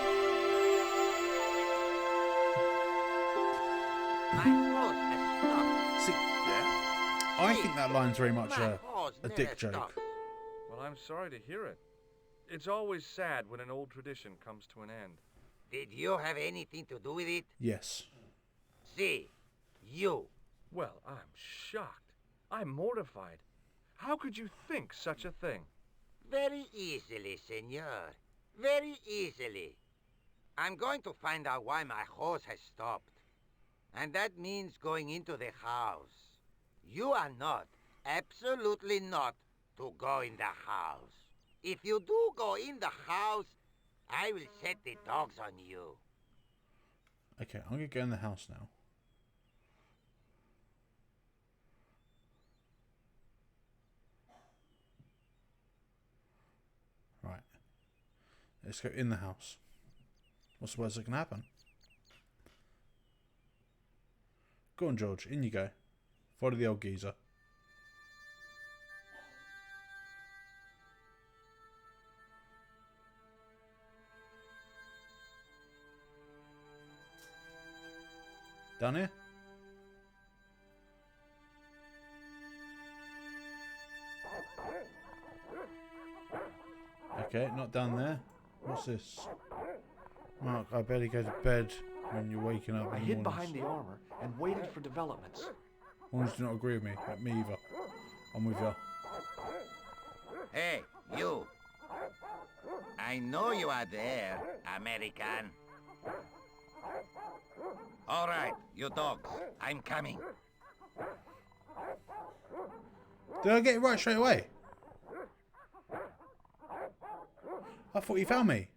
My horse has stopped. See, I think that line's very much My a horse dick never joke. stops. Well, I'm sorry to hear it. It's always sad when an old tradition comes to an end. Did you have anything to do with it? Yes. See, you. Well, I'm shocked. I'm mortified. How could you think such a thing? Very easily, senor. Very easily. I'm going to find out why my horse has stopped. And that means going into the house. You are not, absolutely not, to go in the house. If you do go in the house, I will set the dogs on you. Okay, I'm gonna go in the house now. Right. Let's go in the house. What's the worst that can happen? Go on, George. In you go. Follow the old geezer. Down here? Okay, not down there. What's this? Mark, I better go to bed when you're waking up. I in the hid mornings. behind the armor and waited for developments. Mornings do not agree with me. Me either. I'm with you. Hey, you. I know you are there, American. All right, you dogs. I'm coming. Did I get it right straight away? I thought you found me.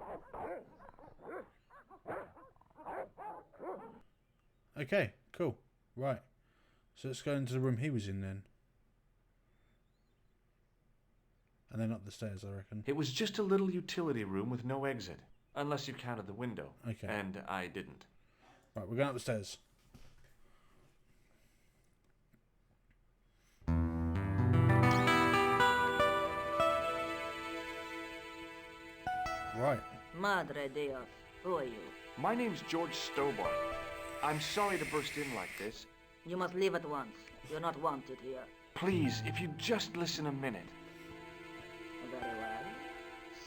Okay, cool. Right. So let's go into the room he was in then. And then up the stairs, I reckon. It was just a little utility room with no exit, unless you counted the window. Okay. And I didn't. Right, we're going up the stairs. Right. Madre Dios, who are you? My name's George Stobart. I'm sorry to burst in like this. You must leave at once. You're not wanted here. Please, if you'd just listen a minute. Very well.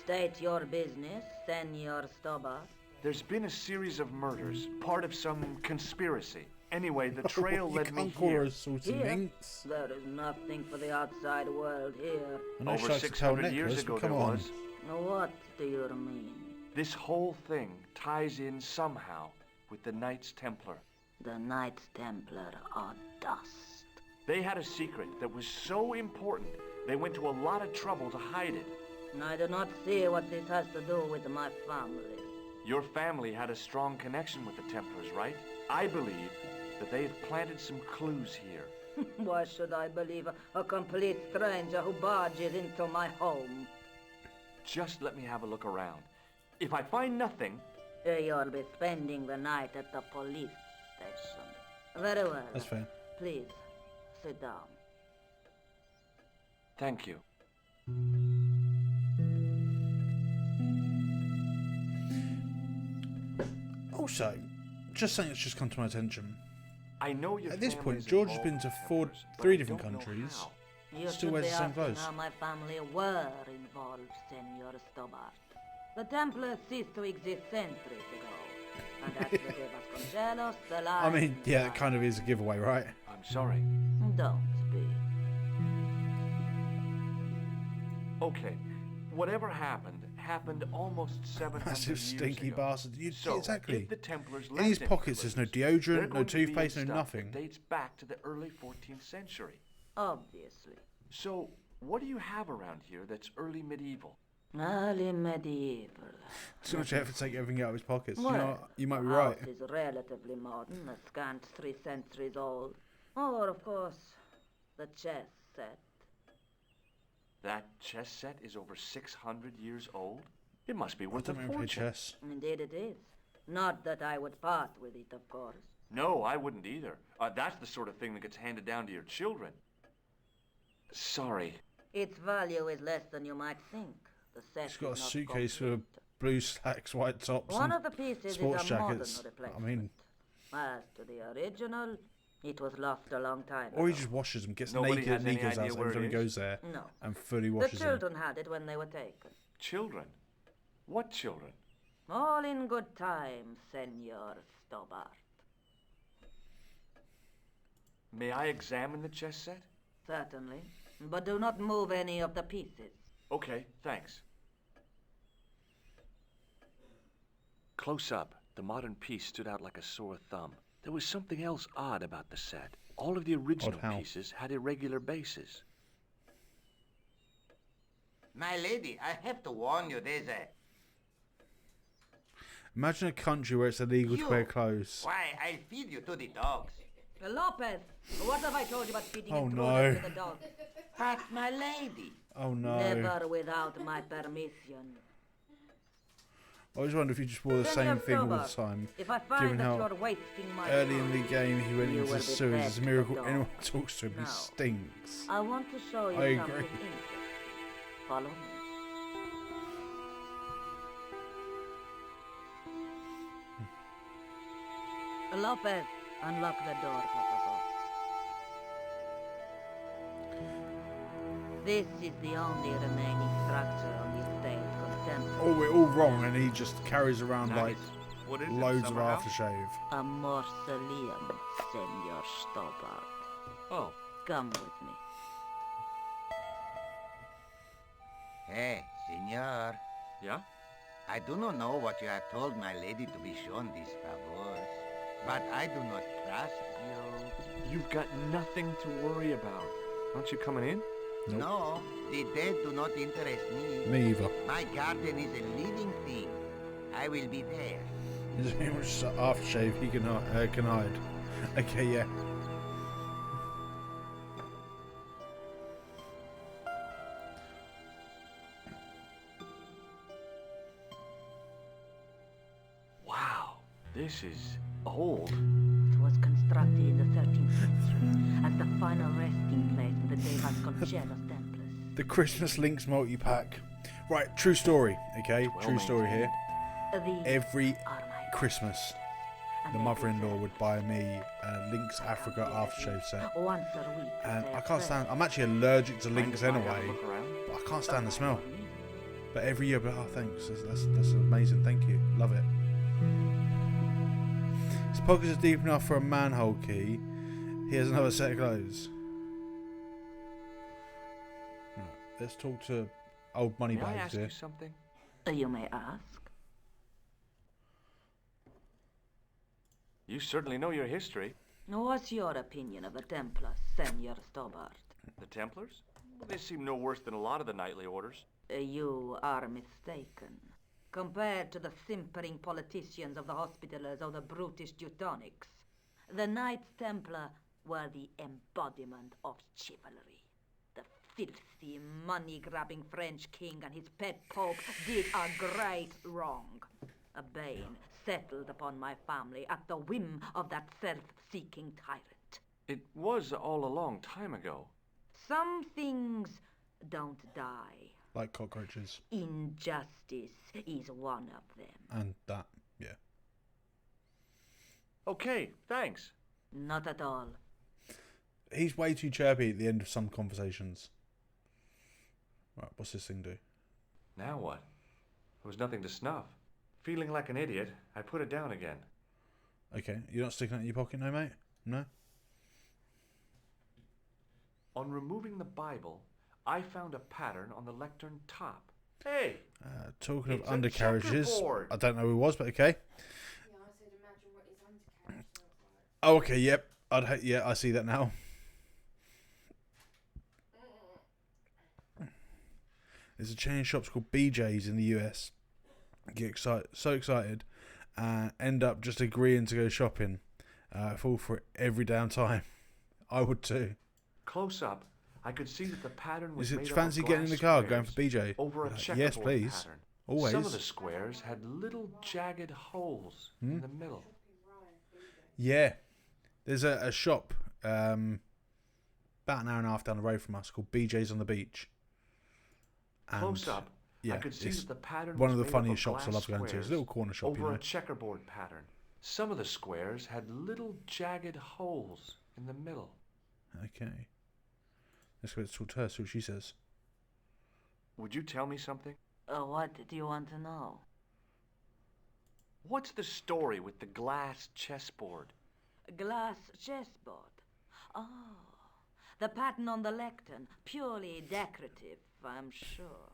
State your business, Senor Stobart. There's been a series of murders, part of some conspiracy. Anyway, the trail You led me can't call her here. a salty Here? minx. There is nothing for the outside world here. I know she Over likes to tell 600 years necklace, ago but come there on. was. What do you mean? This whole thing ties in somehow with the Knights Templar. The Knights Templar are dust. They had a secret that was so important, they went to a lot of trouble to hide it. I do not see what this has to do with my family. Your family had a strong connection with the Templars, right? I believe that they have planted some clues here. Why should I believe a complete stranger who barges into my home? Just let me have a look around. If I find nothing, You'll be spending the night at the police station. Very well. That's fair. Please, sit down. thank you. Also, just something that's just come to my attention. I know your At this point, family's George has involved been with to Templars, but three I different don't know countries. how. You Still should wears be the same asking clothes. how my family were involved, Senor Stobart. The Templars ceased to exist centuries ago. And that's the de Vasconcelos, the I line. mean, yeah, it kind of is a giveaway, right? I'm sorry. Don't be. Okay, whatever happened almost 700 Massive years stinky ago. bastard. So, Exactly. if the Templars In his left pockets, there's no clues, they're deodorant, no going to be in toothpaste, no stuff nothing. that dates back to the early 14th century. Obviously. So, what do you have around here that's early medieval? Early medieval. Too much effort to take everything out of his pockets. Well, You know what? You might be the right. house is relatively modern, a scant 3 centuries old. Or, of course, the chess set. That chess set is over 600 years old? It must be I worth a don't remember play fortune. chess. Indeed it is. Not that I would part with it, of course. No, I wouldn't either. That's the sort of thing that gets handed down to your children. Sorry. Its value is less than you might think. The set He's got a is not suitcase full of complete. blue slacks, white tops, One and of the pieces sports is a modern jackets. replacement. I mean, As to the original, it was lost a long time or he ago. just washes them, gets Nobody naked has and he any goes idea out where every time it he is? goes there No. and fully The washes them. children had it when they were taken. Children? What children? All in good time, Senor Stobart. May I examine the chess set? Certainly. But do not move any of the pieces. Okay, thanks. Close up, the modern piece stood out like a sore thumb. There was something else odd about the set. All of the original how? pieces had irregular bases. My lady, I have to warn you, there's a... Imagine a country where it's illegal to wear clothes. Why, I'll feed you to the dogs. Lopez, what have I told you about feeding Oh, intruders no. to the dog? But, my lady... Oh no. Never without my permission. I always wonder if he just wore the Senor same thing all the Stobart, time. if I Given find that how you're wasting my early time, in the game he went you into will be sewage. It's a back miracle to anyone dog. talks to him. Now, He stinks. I want to show you I something agree. interesting. Follow me. Lopez, unlock the door, por favor. This is the only remaining structure on the estate contemporary. Oh, we're all wrong, and he just carries around like What is loads it, of summer house? aftershave. A mausoleum, Senor Stobart. Oh, Come with me. Hey, senor. yeah? I do not know what you have told my lady to be shown these favors, but I do not trust you. You've got nothing to worry about. Aren't you coming in? Nope. No, the dead do not interest me. Me either. My garden is a living thing. I will be there. There's very much aftershave he can hide. Okay, yeah. Wow, this is old. It was constructed in the 13th century as the final resting place of the De Vasconcelos Templars. The Christmas Links multi-pack. Right, true story, okay? Well True story here. These Every are my Christmas, and the they mother-in-law deserve would buy me a Lynx Africa aftershave set. once a week. And they I are can't fresh. stand, I'm actually allergic to Mind Lynx if I have a anyway, look around? but I can't stand the smell. But every year, but oh, thanks, that's amazing, thank you, love it. His pockets are deep enough for a manhole key. He has another set of clothes. Right, let's talk to old May I Moneybags ask here. you something? You may ask. You certainly know your history. What's your opinion of the Templars, Senor Stobart? The Templars? Well, they seem no worse than a lot of the knightly orders. You are mistaken. Compared to the simpering politicians of the Hospitallers or the brutish Teutonics, the Knights Templar were the embodiment of chivalry. The filthy, money-grabbing French king and his pet pope did a great wrong. A bane settled upon my family at the whim of that self-seeking tyrant. It was all a long time ago. Some things don't die. Like cockroaches. Injustice is one of them. And that, yeah. Okay, thanks. Not at all. He's way too chirpy at the end of some conversations. Right, what's this thing do? Now what? There was nothing to snuff. Feeling like an idiot, I put it down again. Okay, you're not sticking it in your pocket, no, mate? No? On removing the Bible, I found a pattern on the lectern top. Hey! Talking of It's a undercarriages, checkerboard. I don't know who it was, but okay. Yeah, I said imagine what his undercarriage looks like. Oh, okay, yep. I see that now. There's a chain of shops called BJ's in the US. Get so excited, and end up just agreeing to go shopping. Fall for it every damn time. I would too. Close up, I could see that the pattern was Is made it up fancy of getting in glass the car, squares going for BJ? over a checkerboard Yes, please. pattern. Always. Some of the squares had little jagged holes in the middle. Yeah. There's a shop about an hour and a half down the road from us called BJ's on the Beach. And Close up, yeah, I could see it's that the pattern one was of the made funniest up of shops I love glass going to. It's a squares little corner shop, over you know. a checkerboard pattern. Some of the squares had little jagged holes in the middle. Okay. Let's go talk to her, see what she says. Would you tell me something? What do you want to know? What's the story with the glass chessboard? Glass chessboard. Oh, the pattern on the lectern. Purely decorative, I'm sure.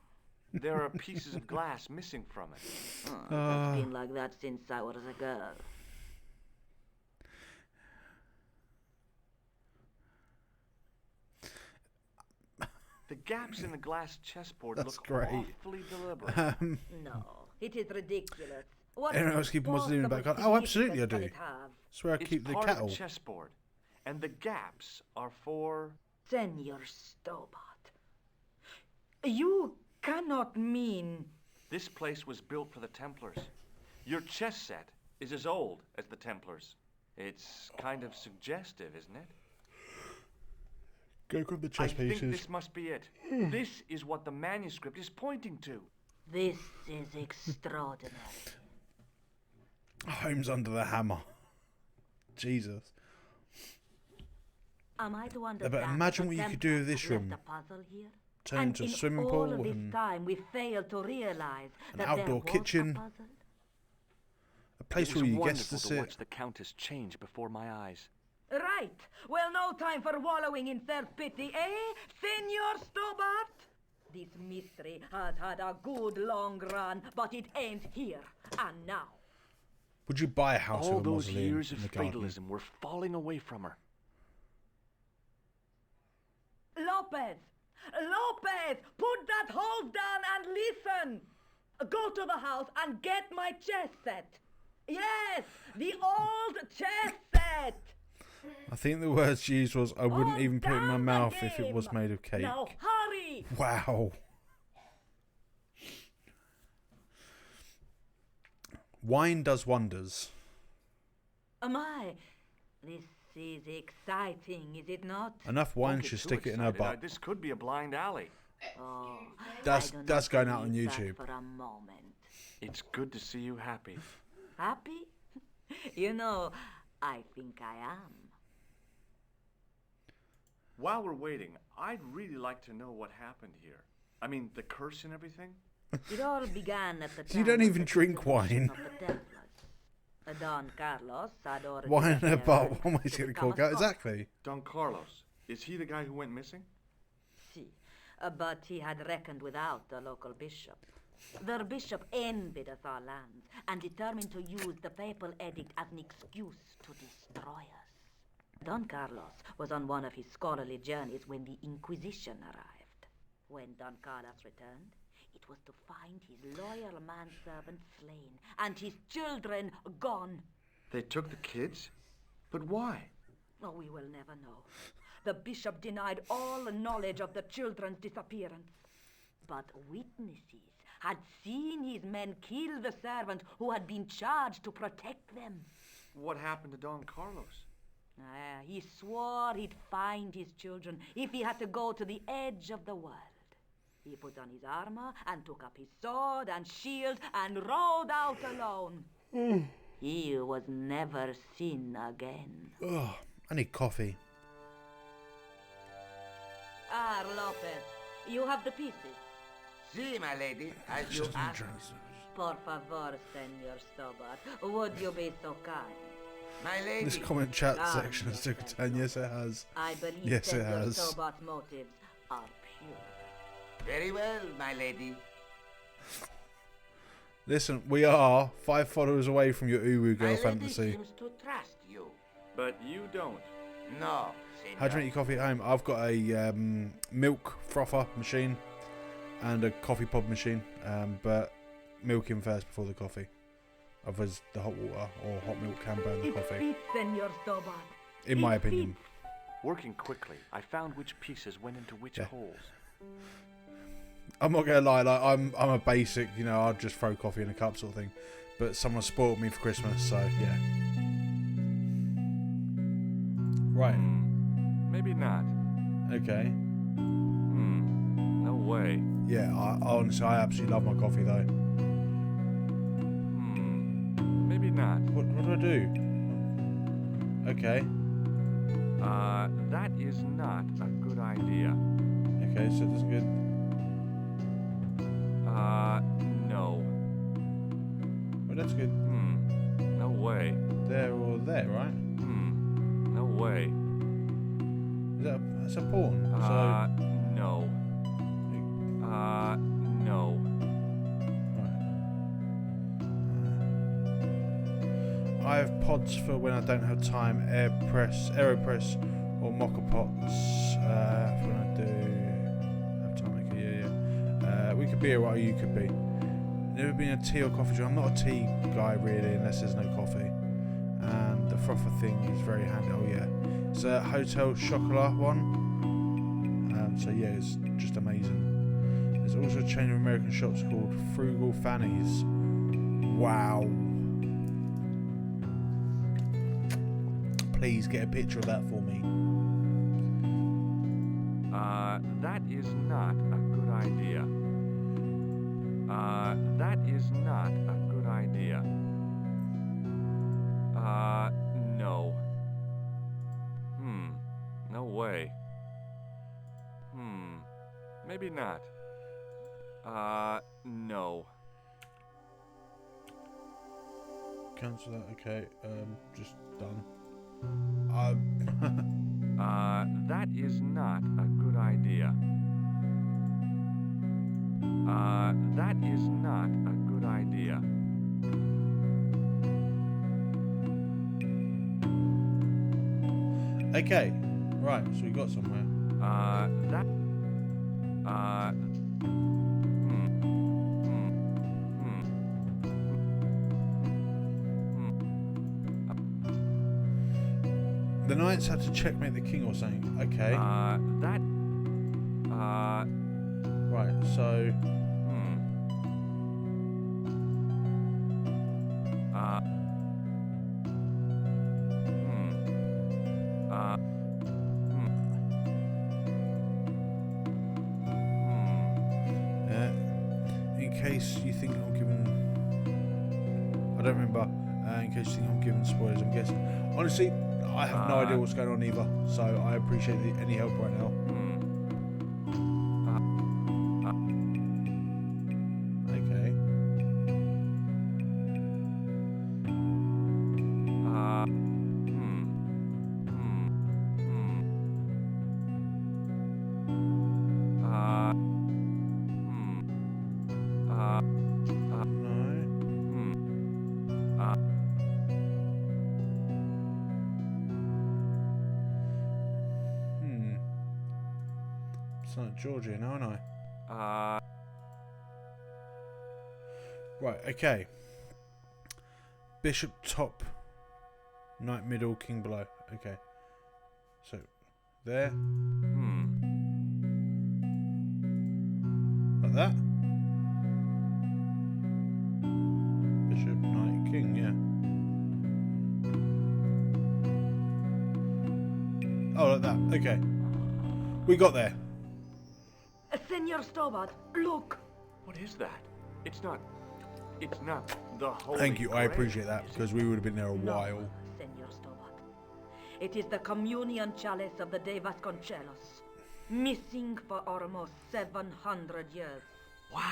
There are pieces of glass missing from it. It's been like that since I was a girl. The gaps in the glass chessboard That's look great. awfully deliberate. No, it is ridiculous. What Anyone else keep what's in the back? possible Oh, absolutely I significance do. can it have? Swear I It's keep the part kettle. of a chessboard, and the gaps are for... Senor Stobart, you cannot mean... This place was built for the Templars. Your chess set is as old as the Templars. It's kind of suggestive, isn't it? Go grab the I chess think pieces. this must be it. This is what the manuscript is pointing to. This is extraordinary. Holmes under the hammer. Jesus. Am I to but understand imagine that what the you could do with Templars this left room. a puzzle here? Turn And into a in swimming all pool of this and time, we failed to realize an that outdoor there was kitchen. a puzzle. a place It was where you wonderful guess to to sit. watch the Countess change before my eyes. Right. Well, no time for wallowing in self-pity, eh, Senor Stobart? This mystery has had a good long run, but it ends here and now. Would you buy a house All with a those mausoleum years in of the garden? fatalism were falling away from her. Lopez! Lopez! Put that hose down and listen! Go to the house and get my chess set. Yes, the old chess set! I think the words she used was, I wouldn't On even put it in my down the mouth if it was game. made of cake. Now hurry! Wow. Wine does wonders. My, this is exciting, is it not? Enough Don't wine get should too stick it in her excited. butt. This could be a blind alley. Oh, That's I do that's not going out on believe that YouTube. for a moment. It's good to see you happy. Happy? You know, I think I am. While we're waiting, I'd really like to know what happened here. I mean, the curse and everything? It all began at the time You don't of even the drink dissolution wine. of the Templars. Don Carlos had already Wine in left her their butt. ranks What am I to going to become call a out? Scot. Exactly. Don Carlos. Is he the guy who went missing? Si, but he had reckoned without the local bishop. Their bishop envied us our lands and determined to use the papal edict as an excuse to destroy us. Don Carlos was on one of his scholarly journeys when the Inquisition arrived. When Don Carlos returned, it was to find his loyal manservant slain and his children gone. They took the kids? But why? Oh, we will never know. The bishop denied all knowledge of the children's disappearance. But witnesses had seen his men kill the servant who had been charged to protect them. What happened to Don Carlos? He swore he'd find his children if he had to go to the edge of the world. He put on his armor and took up his sword and shield and rode out alone. he was never seen again. Oh, I need coffee. Ah, Lopez, you have the pieces. See, my lady, as you Just asked. Por favor, Senor Stobart, would you be so kind? My lady. This comment chat Ah, section has yes, took a 10. Yes, it has. I believe Yes, it Senor has. Stobart's motives are pure. Very well, my lady. Listen, we are 5 followers away from your Uwu My girl lady fantasy. seems to trust you. But you don't. No, senor. How do you make your coffee at home? I've got a milk frother machine and a coffee pod machine, but milk in first before the coffee. Otherwise, the hot water or hot milk can burn the It coffee, fits, Senor Stobart. in my It opinion. Working quickly, I found which pieces went into which Yeah. holes. I'm not gonna lie, like I'm a basic, you know, I'd just throw coffee in a cup sort of thing. But someone spoiled me for Christmas, so yeah. Right. Maybe not. Okay. No way. Yeah, I honestly, I absolutely love my coffee though. Maybe not. What do I do? Okay. That is not a good idea. Okay, so it doesn't get. No. Well, that's good. No way. There or there, right? No way. That's a pawn. No. No. Right. I have pods for when I don't have time. Aeropress, or mocha pots. For when I do have time. Okay, yeah. We could be right. You could be. Never been a tea or coffee drink. I'm not a tea guy really, unless there's no coffee. And the frother thing is very handy. Oh yeah, it's a Hotel Chocolat one. So yeah, it's just amazing. There's also a chain of American shops called Frugal Fanny's. Wow. Please get a picture of that for me. That is not a good idea. That is not a good idea. No. No way. Maybe not. No. Cancel that. Okay. Just done. That is not a good idea. That is not a good idea. Okay. Right. So we got somewhere. That. The knights had to checkmate the king or something. Okay. That. Right. So. In case you think I'm giving, I don't remember. In case you think I'm giving spoilers, I'm guessing. Honestly, I have no idea what's going on either. So I appreciate any help right now. Okay. It's not Georgia, no, no. Right, okay. Bishop top, knight middle, king below. Okay. So, there. Like that. Bishop, knight, king, yeah. Oh, like that. Okay. We got there. Senor Stobart, look! What is that? It's not. It's not the Holy Thank you, I Grail, appreciate that, is it? because we would have been there a No, while. Senor Stobart. It is the communion chalice of the De Vasconcelos, missing for almost 700 years.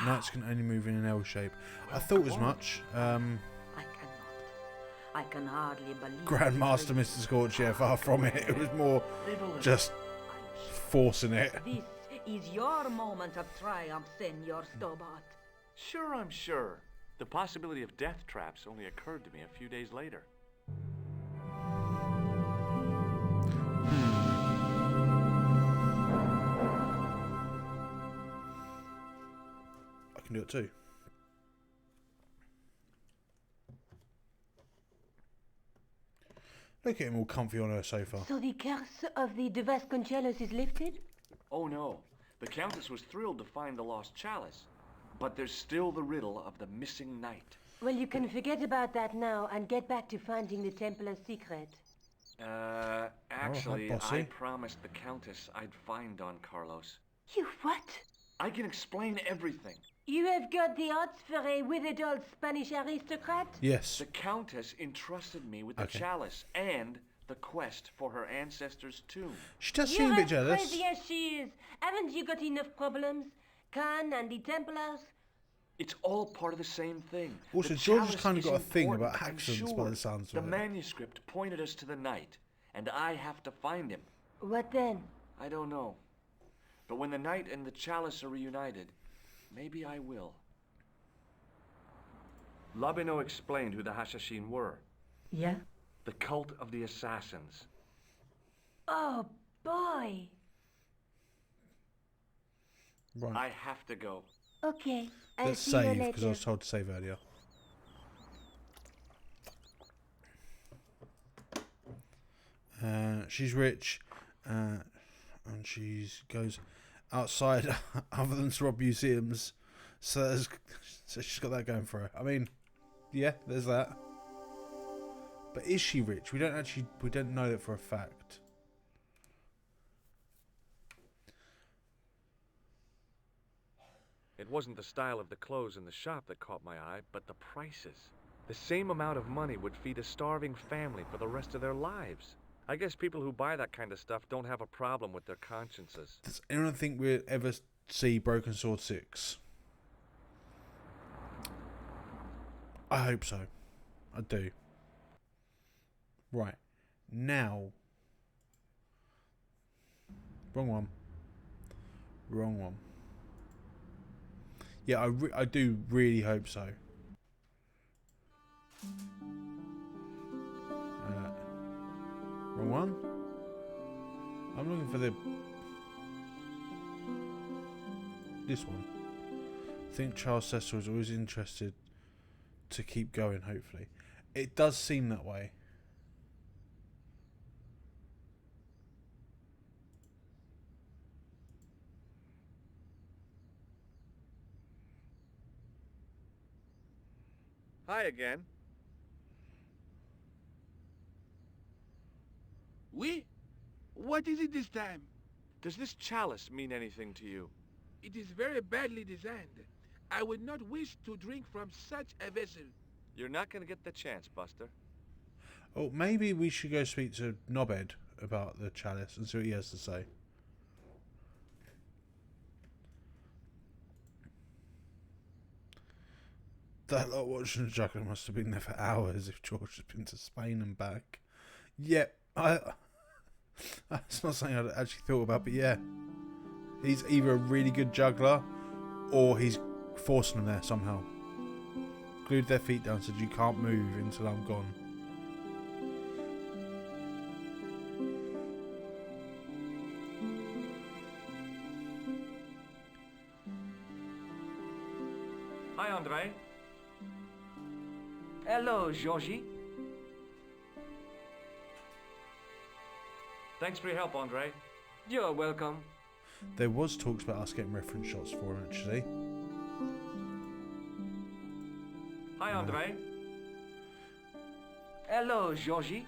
Knights can only move in an L shape. I thought as much. I cannot. I can hardly believe Grandmaster it. Mr. Scorch, yeah, far from it. It was more just forcing it. This is your moment of triumph, Senor Stobart. Sure, I'm sure. The possibility of death traps only occurred to me a few days later. I can do it too. Look at him all comfy on her sofa. So the curse of the De Vasconcelos is lifted? Oh no, the Countess was thrilled to find the lost chalice. But there's still the riddle of the missing knight. Well, you can forget about that now and get back to finding the Templar's secret. Actually, bossy. I promised the Countess I'd find Don Carlos. You what? I can explain everything. You have got the odds for a withered old Spanish aristocrat? Yes. The Countess entrusted me with the Okay. chalice and the quest for her ancestor's tomb. She does seem You're a bit as jealous. crazy as she is. Haven't you got enough problems? Khan and the Templars? It's all part of the same thing. Also, The George has chalice kind of is got a thing important, about I'm accents by sure. the sounds The of it. manuscript pointed us to the knight, and I have to find him. What then? I don't know. But when the knight and the chalice are reunited, maybe I will. Labino explained who the Hashashin were. Yeah? The cult of the assassins. Oh, boy. Right. I have to go. Okay, I'll Let's see you save, later. because I was told to save earlier. She's rich, and she goes outside other than to rob museums. So she's got that going for her. I mean, yeah, there's that. But is she rich? We don't know that for a fact. It wasn't the style of the clothes in the shop that caught my eye, but the prices. The same amount of money would feed a starving family for the rest of their lives. I guess people who buy that kind of stuff don't have a problem with their consciences. Does anyone think we'll ever see Broken Sword 6? I hope so. I do. Right. Now. Wrong one. Wrong one. Yeah, I do really hope so. Wrong one? I'm looking for this one. I think Charles Cecil was always interested to keep going, hopefully. It does seem that way. Hi again. Oui? What is it this time? Does this chalice mean anything to you? It is very badly designed. I would not wish to drink from such a vessel. You're not going to get the chance, Buster. Oh, maybe we should go speak to Knobhead about the chalice and see what he has to say. That lot watching the juggler must have been there for hours if George has been to Spain and back. Yeah, that's not something I'd actually thought about, but yeah. He's either a really good juggler or he's forcing them there somehow. Glued their feet down, said you can't move until I'm gone. Hi, Andre. Hello, Georgie. Thanks for your help, Andre. You're welcome. There was talks about us getting reference shots for him, actually. Hi, Andre. Hello, Georgie.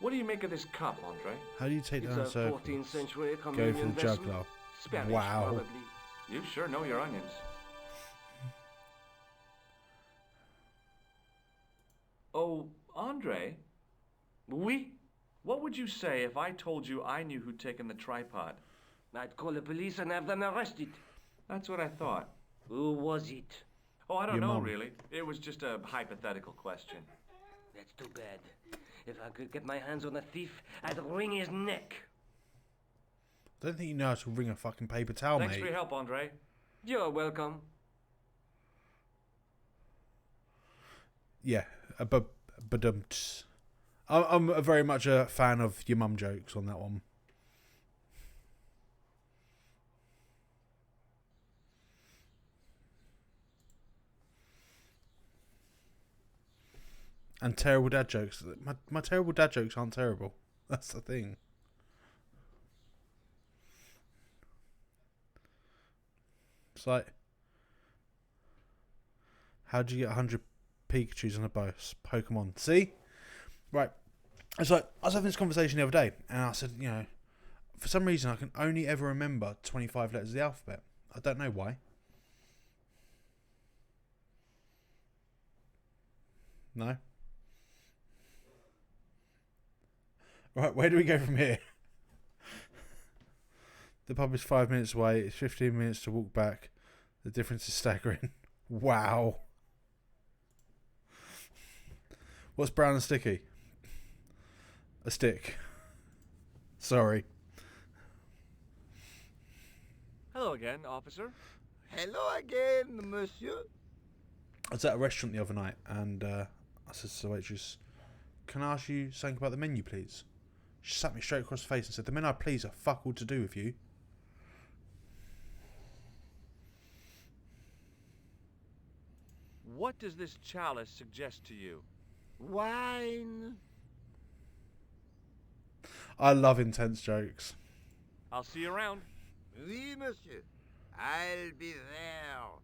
What do you make of this cup, Andre? How do you take It's down a circles? 14th century Go communion for the vessel. juggler. Spanish, Wow. probably. You sure know your onions. Andre? Oui? What would you say if I told you I knew who'd taken the tripod? I'd call the police and have them arrested. That's what I thought. Who was it? Oh, I don't Your know, mum. really. It was just a hypothetical question. That's too bad. If I could get my hands on the thief, I'd wring his neck. I don't think you know how to wring a fucking paper towel, Thanks mate. for your help, Andre. You're welcome. Yeah, but I'm very much a fan of your mum jokes on that one. And terrible dad jokes. My terrible dad jokes aren't terrible. That's the thing. It's like, how'd you get 100 Pikachus on a bus? Pokemon. See? Right. It's like, I was having this conversation the other day, and I said, you know, for some reason I can only ever remember 25 letters of the alphabet. I don't know why. No? Right, where do we go from here? The pub is 5 minutes away. It's 15 minutes to walk back. The difference is staggering. Wow. What's brown and sticky? A stick. Sorry. Hello again, officer. Hello again, monsieur. I was at a restaurant the other night, and I said to the waitress, "Can I ask you something about the menu, please?" She sat me straight across the face and said, "The men I please are fuck all to do with you." What does this chalice suggest to you? Wine. I love intense jokes. I'll see you around. Oui, monsieur. I'll be there.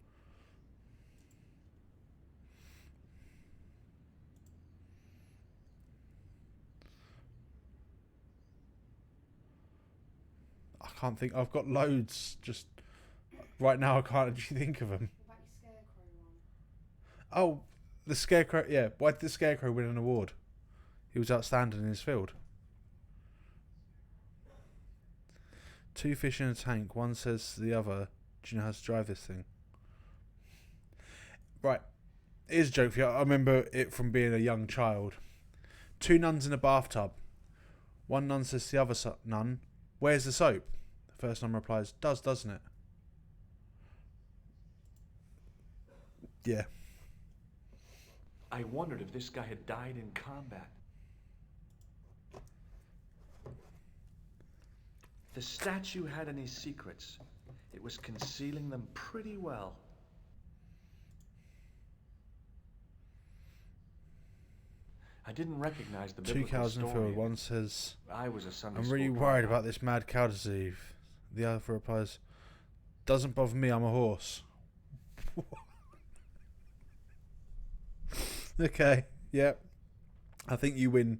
I can't think. I've got loads. Just right now, I can't actually think of them. What about your scarecrow one? Oh, the scarecrow. Yeah, why did the scarecrow win an award? He was outstanding in his field. Two fish in a tank. One says to the other, "Do you know how to drive this thing?" Right. Here's a joke for you. I remember it from being a young child. Two nuns in a bathtub. One nun says to the other nun, "Where's the soap?" The first nun replies, "Does, doesn't it?" Yeah. I wondered if this guy had died in combat. The statue had any secrets. It was concealing them pretty well. I didn't recognize the Two biblical cows in the story. field. One says, I was a Sunday "I'm school really dropout. worried about this mad cow disease." The other replies, "Doesn't bother me, I'm a horse." Okay, yep. I think you win.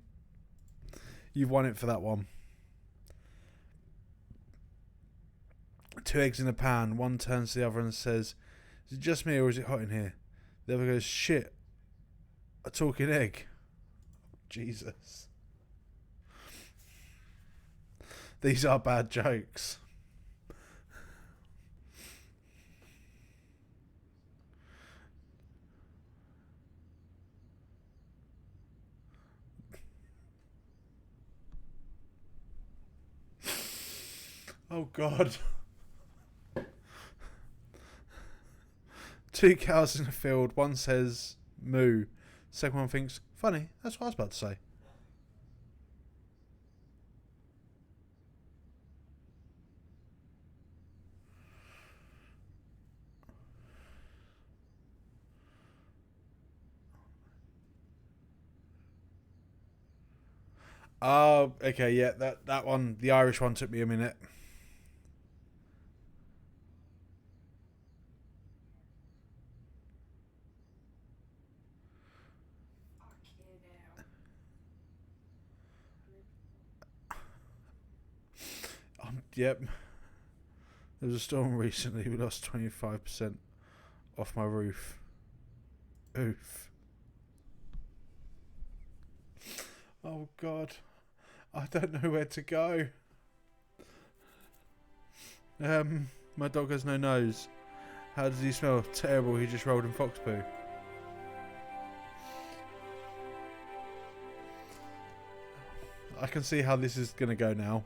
You've won it for that one. Two eggs in a pan. One turns to the other and says, "Is it just me or is it hot in here?" The other goes, "Shit, a talking egg." Jesus. These are bad jokes. Oh God. Two cows in a field. One says moo. Second one thinks, funny, that's what I was about to say. Oh, okay, yeah, that one, the Irish one took me a minute. Yep. There was a storm recently. We lost 25% off my roof. Oof. Oh God, I don't know where to go. My dog has no nose. How does he smell? Terrible. He just rolled in fox poo. I can see how this is gonna go now.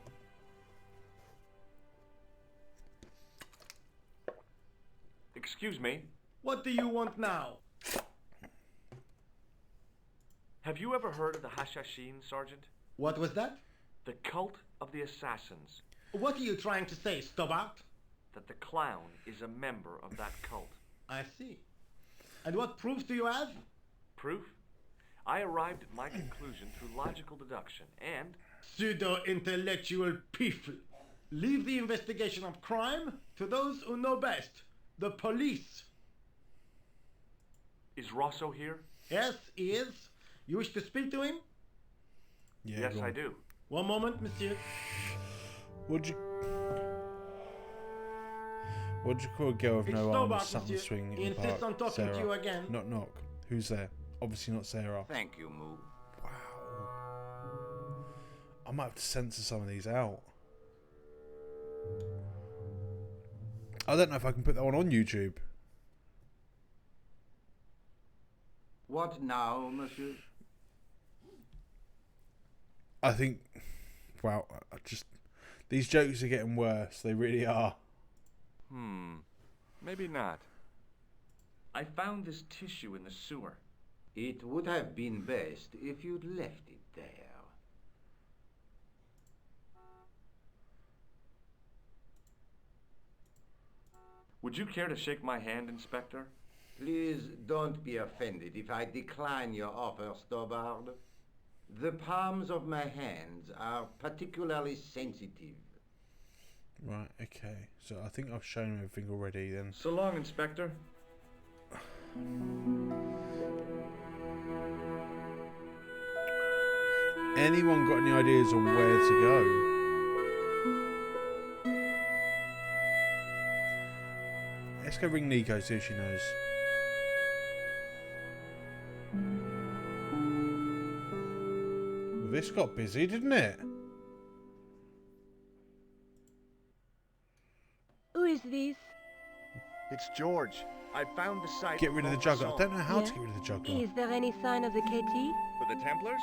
Excuse me. What do you want now? Have you ever heard of the Hashashin, Sergeant? What was that? The cult of the assassins. What are you trying to say, Stobart? That the clown is a member of that cult. I see. And what proofs do you have? Proof? I arrived at my conclusion through logical deduction and... Pseudo-intellectual people. Leave the investigation of crime to those who know best. The police. Is Rosso here? Yes, he is. You wish to speak to him? Yeah, Yes, go I on. do. One moment, monsieur. What'd you call a girl with It's no Stobart, arms sat on the monsieur. swing He in the insists park? on talking to Sarah. you again. Knock knock. Who's there? Obviously not Sarah. Thank you, Moo. Wow. I might have to censor some of these out. I don't know if I can put that one on YouTube. What now, monsieur? I think, wow, these jokes are getting worse. They really are. Maybe not. I found this tissue in the sewer. It would have been best if you'd left it there. Would you care to shake my hand, Inspector? Please don't be offended if I decline your offer, Stobart. The palms of my hands are particularly sensitive. Right, okay. So I think I've shown everything already then. So long, Inspector. Anyone got any ideas on where to go? Let's go ring Nico, see if she knows. Well, this got busy, didn't it? Who is this? It's George. I found the site. Get rid of the juggler. I don't know how to get rid of the juggler. Is there any sign of the KT? For the Templars?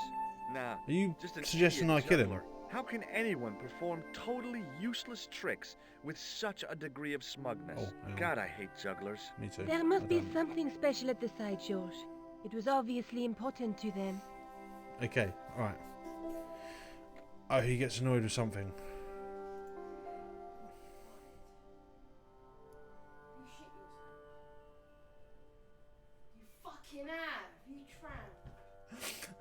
Nah. Are you just an suggesting idiot I kill him? juggler. How can anyone perform totally useless tricks with such a degree of smugness? Oh, hang on. God, I hate jugglers. Me too. There must be Well done. something special at the site, George. It was obviously important to them. Okay, alright. Oh, he gets annoyed with something. You shit yourself. You fucking have. You tramp.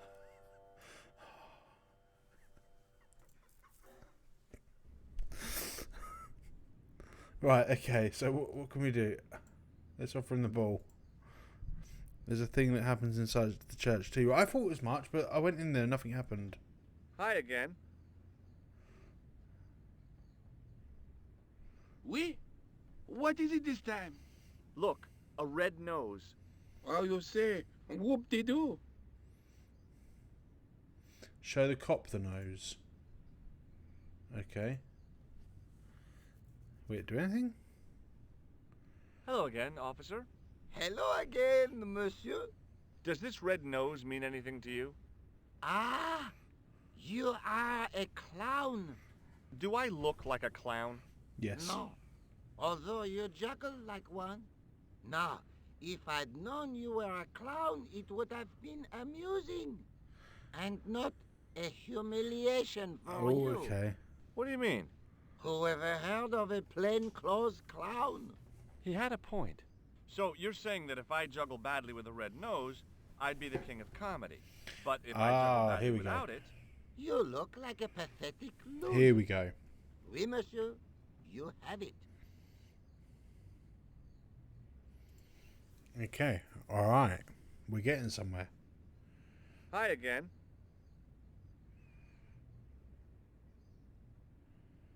Right, okay, so what can we do? Let's offer him the ball. There's a thing that happens inside the church too. I thought as much, but I went in there, nothing happened. Hi again. Oui? What is it this time? Look, a red nose. Oh, you say, whoop-de-doo. Show the cop the nose. Okay. Wait, do anything? Hello again, officer. Hello again, monsieur. Does this red nose mean anything to you? Ah, you are a clown. Do I look like a clown? Yes. No, although you juggle like one. Now, if I'd known you were a clown, it would have been amusing. And not a humiliation for Oh, you. okay. What do you mean? Whoever heard of a plainclothes clown? He had a point. So you're saying that if I juggle badly with a red nose, I'd be the king of comedy. But if I juggle badly here we go. without it, You look like a pathetic loser. Here we go. Oui, monsieur. You have it. Okay, alright. We're getting somewhere. hi again.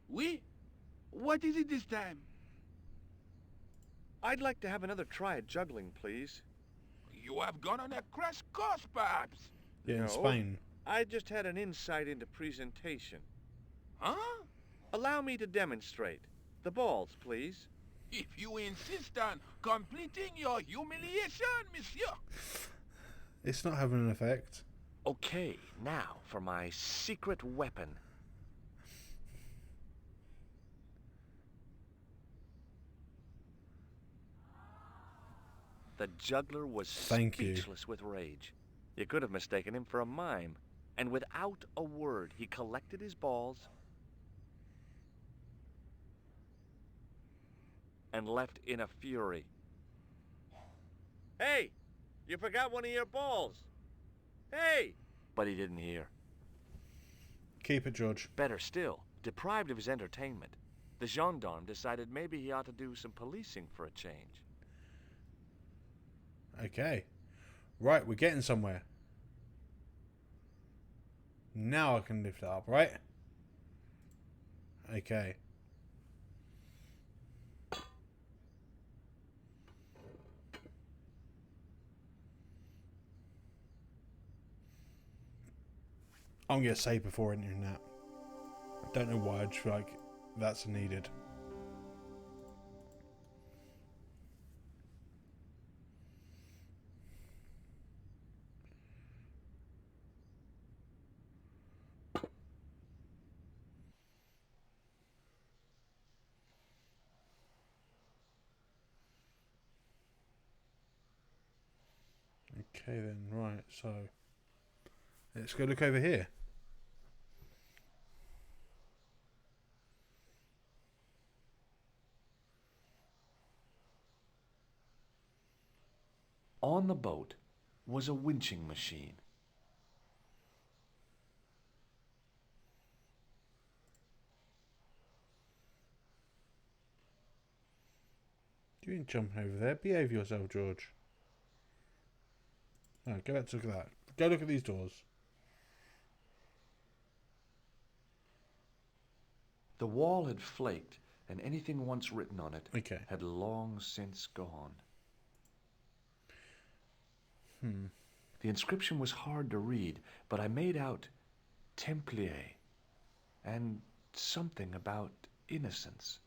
Oui? What is it this time? I'd like to have another try at juggling, please. You have gone on a crash course, perhaps. Yeah, in No. Spain. I just had an insight into presentation. Huh? Allow me to demonstrate. The balls, please. If you insist on completing your humiliation, monsieur. It's not having an effect. Okay, now for my secret weapon. The juggler was Thank you. speechless with rage. You could have mistaken him for a mime. And without a word, he collected his balls and left in a fury. Hey! You forgot one of your balls! Hey! But he didn't hear. Keep it, George. Better still, deprived of his entertainment, the gendarme decided maybe he ought to do some policing for a change. Okay. Right, we're getting somewhere. Now I can lift it up, right? Okay. I'm going to save before entering that. Don't know why, I just feel like that's needed. Okay then, right, so let's go look over here. On the boat was a winching machine. You ain't jumping over there. Behave yourself, George. No, go back to look at that. Go look at these doors. The wall had flaked, and anything once written on it Okay. had long since gone. The inscription was hard to read, but I made out Templier and something about innocence.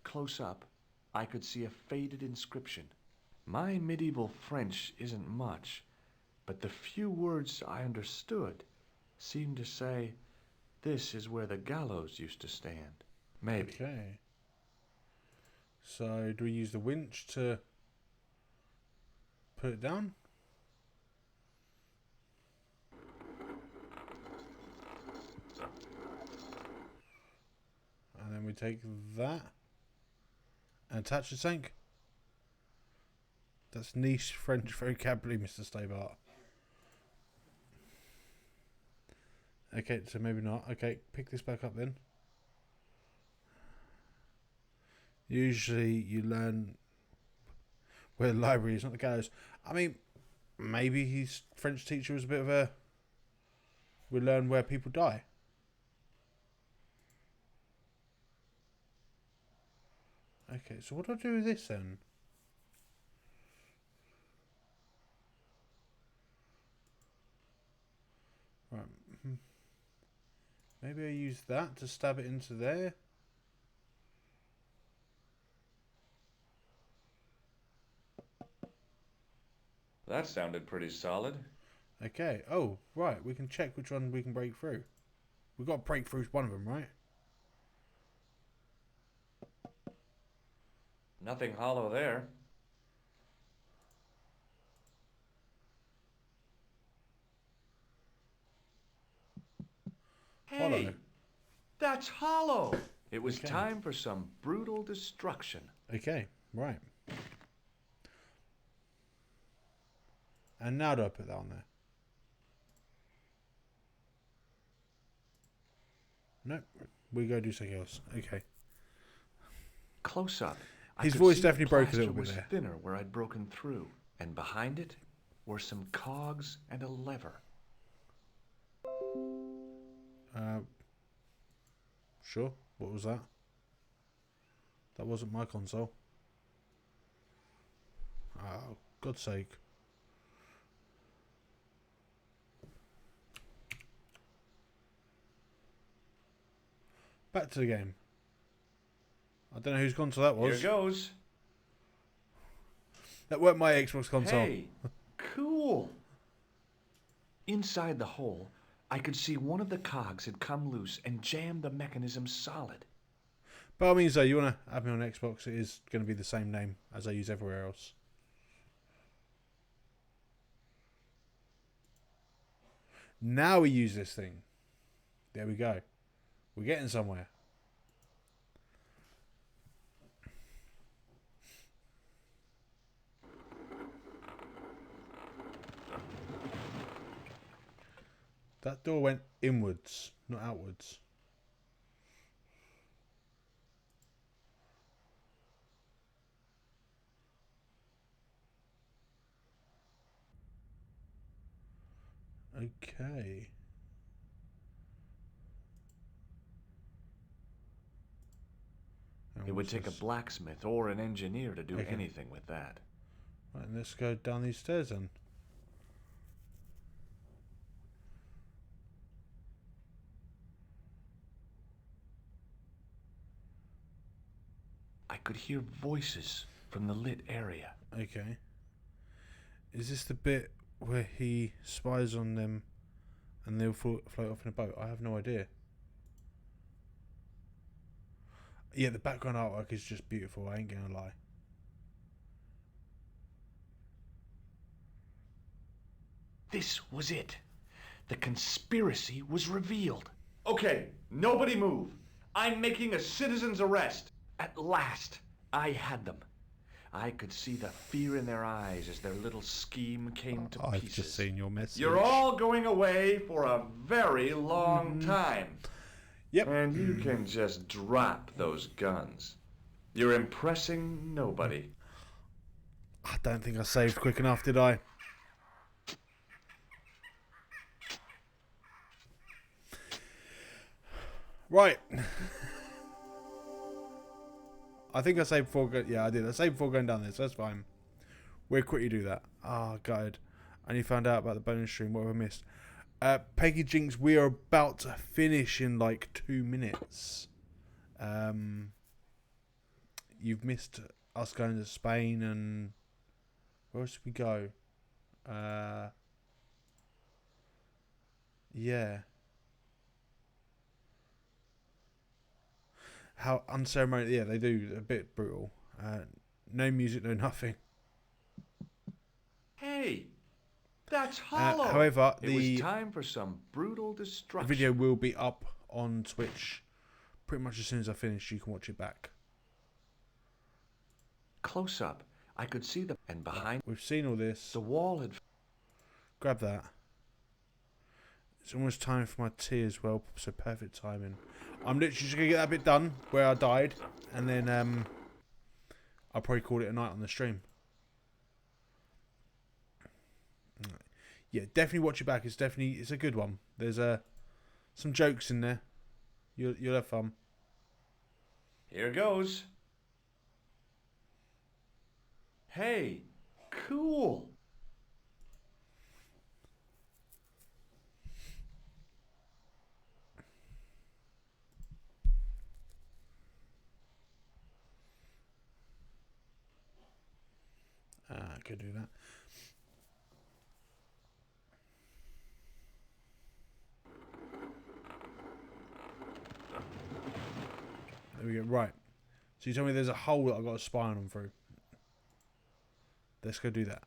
Close up, I could see a faded inscription. My medieval French isn't much, but the few words I understood seemed to say, "This is where the gallows used to stand." Maybe. Okay. So, do we use the winch to put it down? And then we take that and attach the sink. That's niche French vocabulary, Mr. Stabart. Okay, so maybe not. Okay, pick this back up then. Usually you learn where the library is, not the gallows. I mean, maybe his French teacher was a bit of a... We learn where people die. Okay, so what do I do with this then? Right. Maybe I use that to stab it into there. That sounded pretty solid. Okay. Oh, right. We can check which one we can break through. We've got to break through one of them, right? Nothing hollow there. Hollow. Hey, that's hollow. It was Okay. time for some brutal destruction. Okay, right. And now do I put that on there? Nope. We go do something else. Okay. Close up, I His could voice see definitely the broke a plaster little bit was there. thinner where I'd broken through, and behind it were some cogs and a lever. Sure. What was that? That wasn't my console. Oh, God's sake. Back to the game. I don't know whose console that was. Here goes. That weren't my Xbox console. Hey, cool. Inside the hole, I could see one of the cogs had come loose and jammed the mechanism solid. By all means, though, you want to add me on Xbox, it is going to be the same name as I use everywhere else. Now we use this thing. There we go. We're getting somewhere. That door went inwards, not outwards. Okay. And It would what's take a this? blacksmith or an engineer to do Okay. anything with that. Right, let's go down these stairs then. I could hear voices from the lit area. Okay. Is this the bit where he spies on them and they'll float off in a boat? I have no idea. Yeah, the background artwork is just beautiful, I ain't gonna lie. This was it. The conspiracy was revealed. Okay, nobody move. I'm making a citizen's arrest. At last, I had them. I could see the fear in their eyes as their little scheme came to I've pieces. just seen your message. You're all going away for a very long time. Yep. And you can just drop those guns. You're impressing nobody. I don't think I saved quick enough, did I? Right. I think I saved before going... Yeah, I did. I saved before going down there, so that's fine. We'll quickly do that. Ah, God. I only found out about the bonus stream. What have I missed? Peggy Jinx, we are about to finish in like 2 minutes. You've missed us going to Spain and... Where else did we go? Yeah. How unceremonious. Yeah, they do. A bit brutal. No music, no nothing. Hey, that's hollow. However, it was time for some brutal destruction. The video will be up on Twitch pretty much as soon as I finish. You can watch it back. Close up, I could see the... And behind... We've seen all this. The wall had... Grab that. It's almost time for my tea as well, so perfect timing. I'm literally just going to get that bit done where I died, and then I'll probably call it a night on the stream. Yeah, definitely watch it back. It's a good one. There's some jokes in there. You'll have fun. Here goes. Hey, cool. I could do that. There we go. Right. So you tell me there's a hole that I've got to spy on them through. Let's go do that.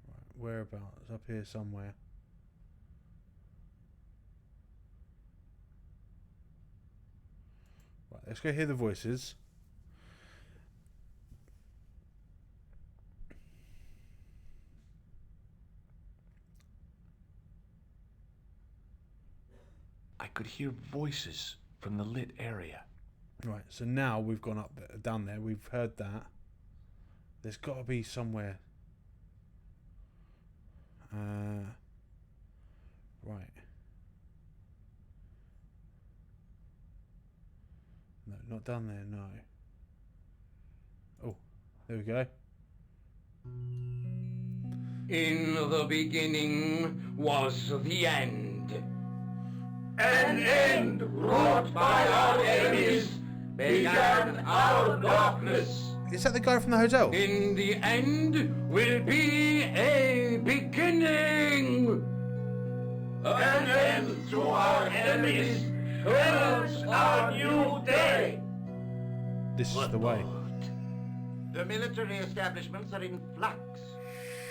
Right, whereabouts? Up here somewhere. Right, let's go hear the voices. I could hear voices from the lit area. Right, so now we've gone up there, down there. We've heard that. There's got to be somewhere. Right. No, not down there, no. Oh, there we go. In the beginning was the end. An end wrought by our enemies began our darkness. Is that the guy from the hotel? In the end will be a beginning. An end to our enemies heralds our new day. This is the way. The military establishments are in flux.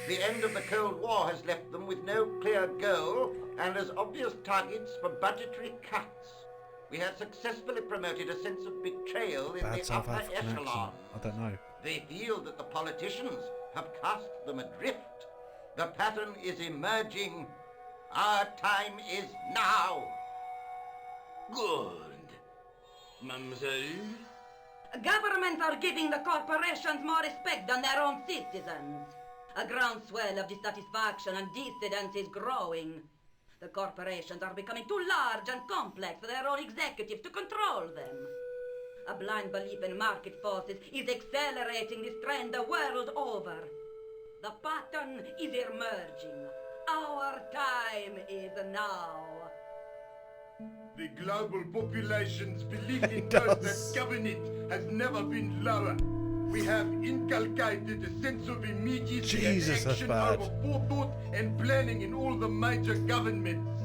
The end of the Cold War has left them with no clear goal and as obvious targets for budgetary cuts. We have successfully promoted a sense of betrayal in Bad the South upper African accent. echelon. I don't know. They feel that the politicians have cast them adrift. The pattern is emerging. Our time is now. Good. Mademoiselle? Governments are giving the corporations more respect than their own citizens. A groundswell of dissatisfaction and dissidence is growing. The corporations are becoming too large and complex for their own executives to control them. A blind belief in market forces is accelerating this trend the world over. The pattern is emerging. Our time is now. The global population's belief in those that govern it has never been lower. We have inculcated a sense of immediacy Jesus, and that's action bad. over forethought and planning in all the major governments.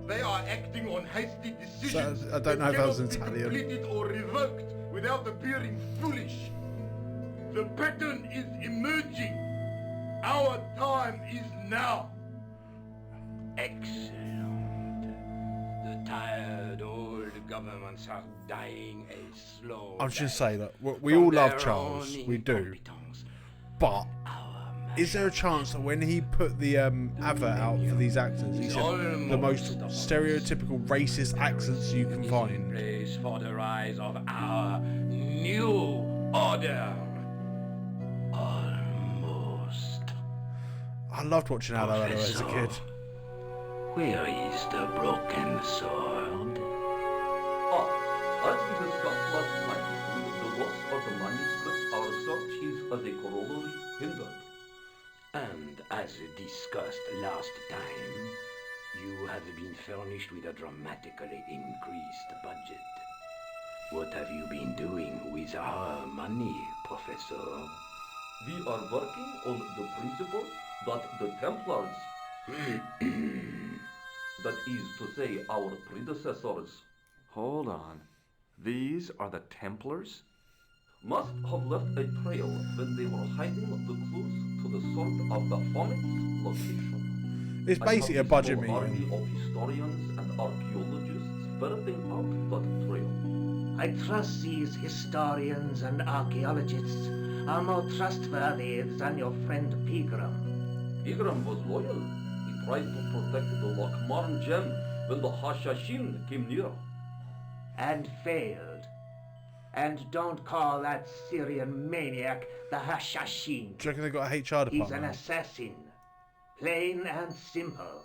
They are acting on hasty decisions So, I don't know if that was cannot be Italian. completed or revoked without appearing foolish. The pattern is emerging. Our time is now. Excellent. The tired old governments are dying a slow I was just death saying that we from all love their Charles, own we do. incompetence. But Our is there a chance that when he put the advert out for these actors, he said the most stereotypical racist accents you can find? place for the rise of our new order? Almost. I loved watching Hello Hello as a kid. Where is the broken sword? As we discussed last night, with the loss of the manuscript, our search is as a corollary hindered. And as discussed last time, you have been furnished with a dramatically increased budget. What have you been doing with our money, Professor? We are working on the principle that the Templars, that is to say, our predecessors, Hold on. These are the Templars? must have left a trail when they were hiding the clues to the sword of Baphomet's location. It's I basically a have budget small army meeting. of historians and archaeologists ferreting out that trail. I trust these historians and archaeologists are more trustworthy than your friend Pegram. Pegram was loyal. He tried to protect the Lochmarn gem when the Hashashin came near. And failed. And don't call that Syrian maniac the Hashashin. Do you reckon they got a HR He's an department? assassin. Plain and simple.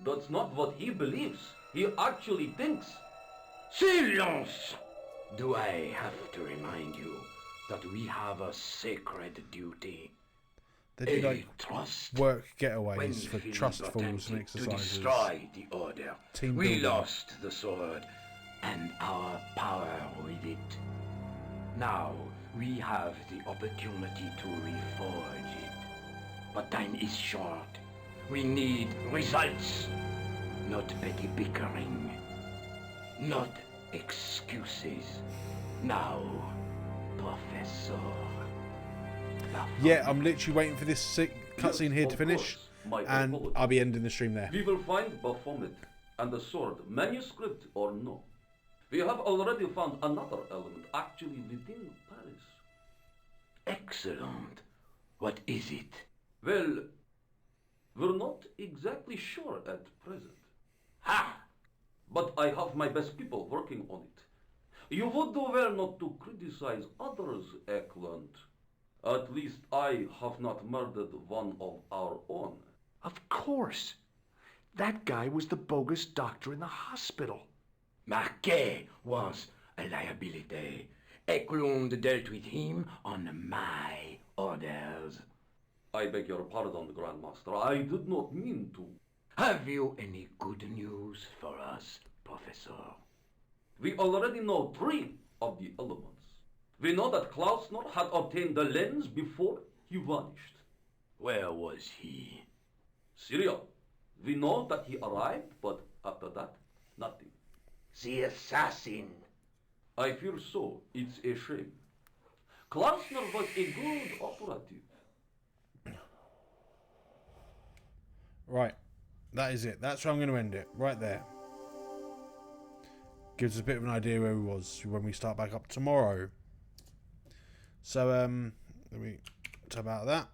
That's not what he believes. He actually thinks. Silence! Do I have to remind you that we have a sacred duty? They do A like trust. work When getaways for Philip trustfuls and attempted to exercises. destroy the order, Team we building. lost the sword and our power with it. Now we have the opportunity to reforge it. But time is short. We need results, not petty bickering, not excuses. Now, Professor. Yeah, I'm literally waiting for this cutscene here to Of finish, course. My and apologies. I'll be ending the stream there. We will find Baphomet and the sword, manuscript or no. We have already found another element actually within Paris. Excellent. What is it? Well, we're not exactly sure at present. Ha! But I have my best people working on it. You would do well not to criticize others, Eklund. At least I have not murdered one of our own. Of course. That guy was the bogus doctor in the hospital. Marquet was a liability. Eklund dealt with him on my orders. I beg your pardon, Grandmaster. I did not mean to. Have you any good news for us, Professor? We already know 3 of the elements. We know that Klausner had obtained the lens before he vanished. Where was he? Syria. We know that he arrived, but after that, nothing. The assassin. I fear so. It's a shame. Klausner was a good operative. Right. That is it. That's where I'm going to end it. Right there. Gives us a bit of an idea where we was when we start back up tomorrow. So, let me talk about that.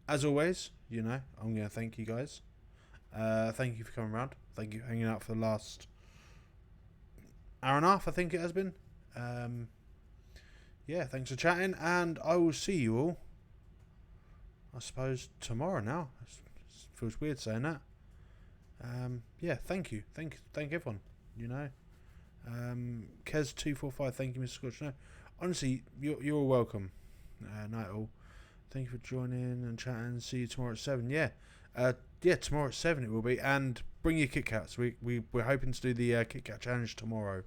As always, you know, I'm going to thank you guys. Thank you for coming around. Thank you for hanging out for the last hour and a half, I think it has been. Yeah, thanks for chatting, and I will see you all, I suppose, tomorrow now. It feels weird saying that. Yeah, thank you. Thank everyone, you know. Kez245, thank you, Mr. Scotch. No, honestly, you're all welcome. Night all. Thank you for joining and chatting. See you tomorrow at 7. Yeah. Yeah, tomorrow at 7 it will be. And bring your Kit Kats. We're hoping to do the Kit Kat challenge tomorrow.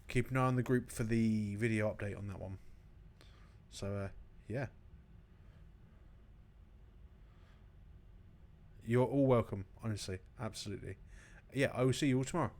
Keep an eye on the group for the video update on that one. So, yeah. You're all welcome, honestly. Absolutely. Yeah, I will see you all tomorrow.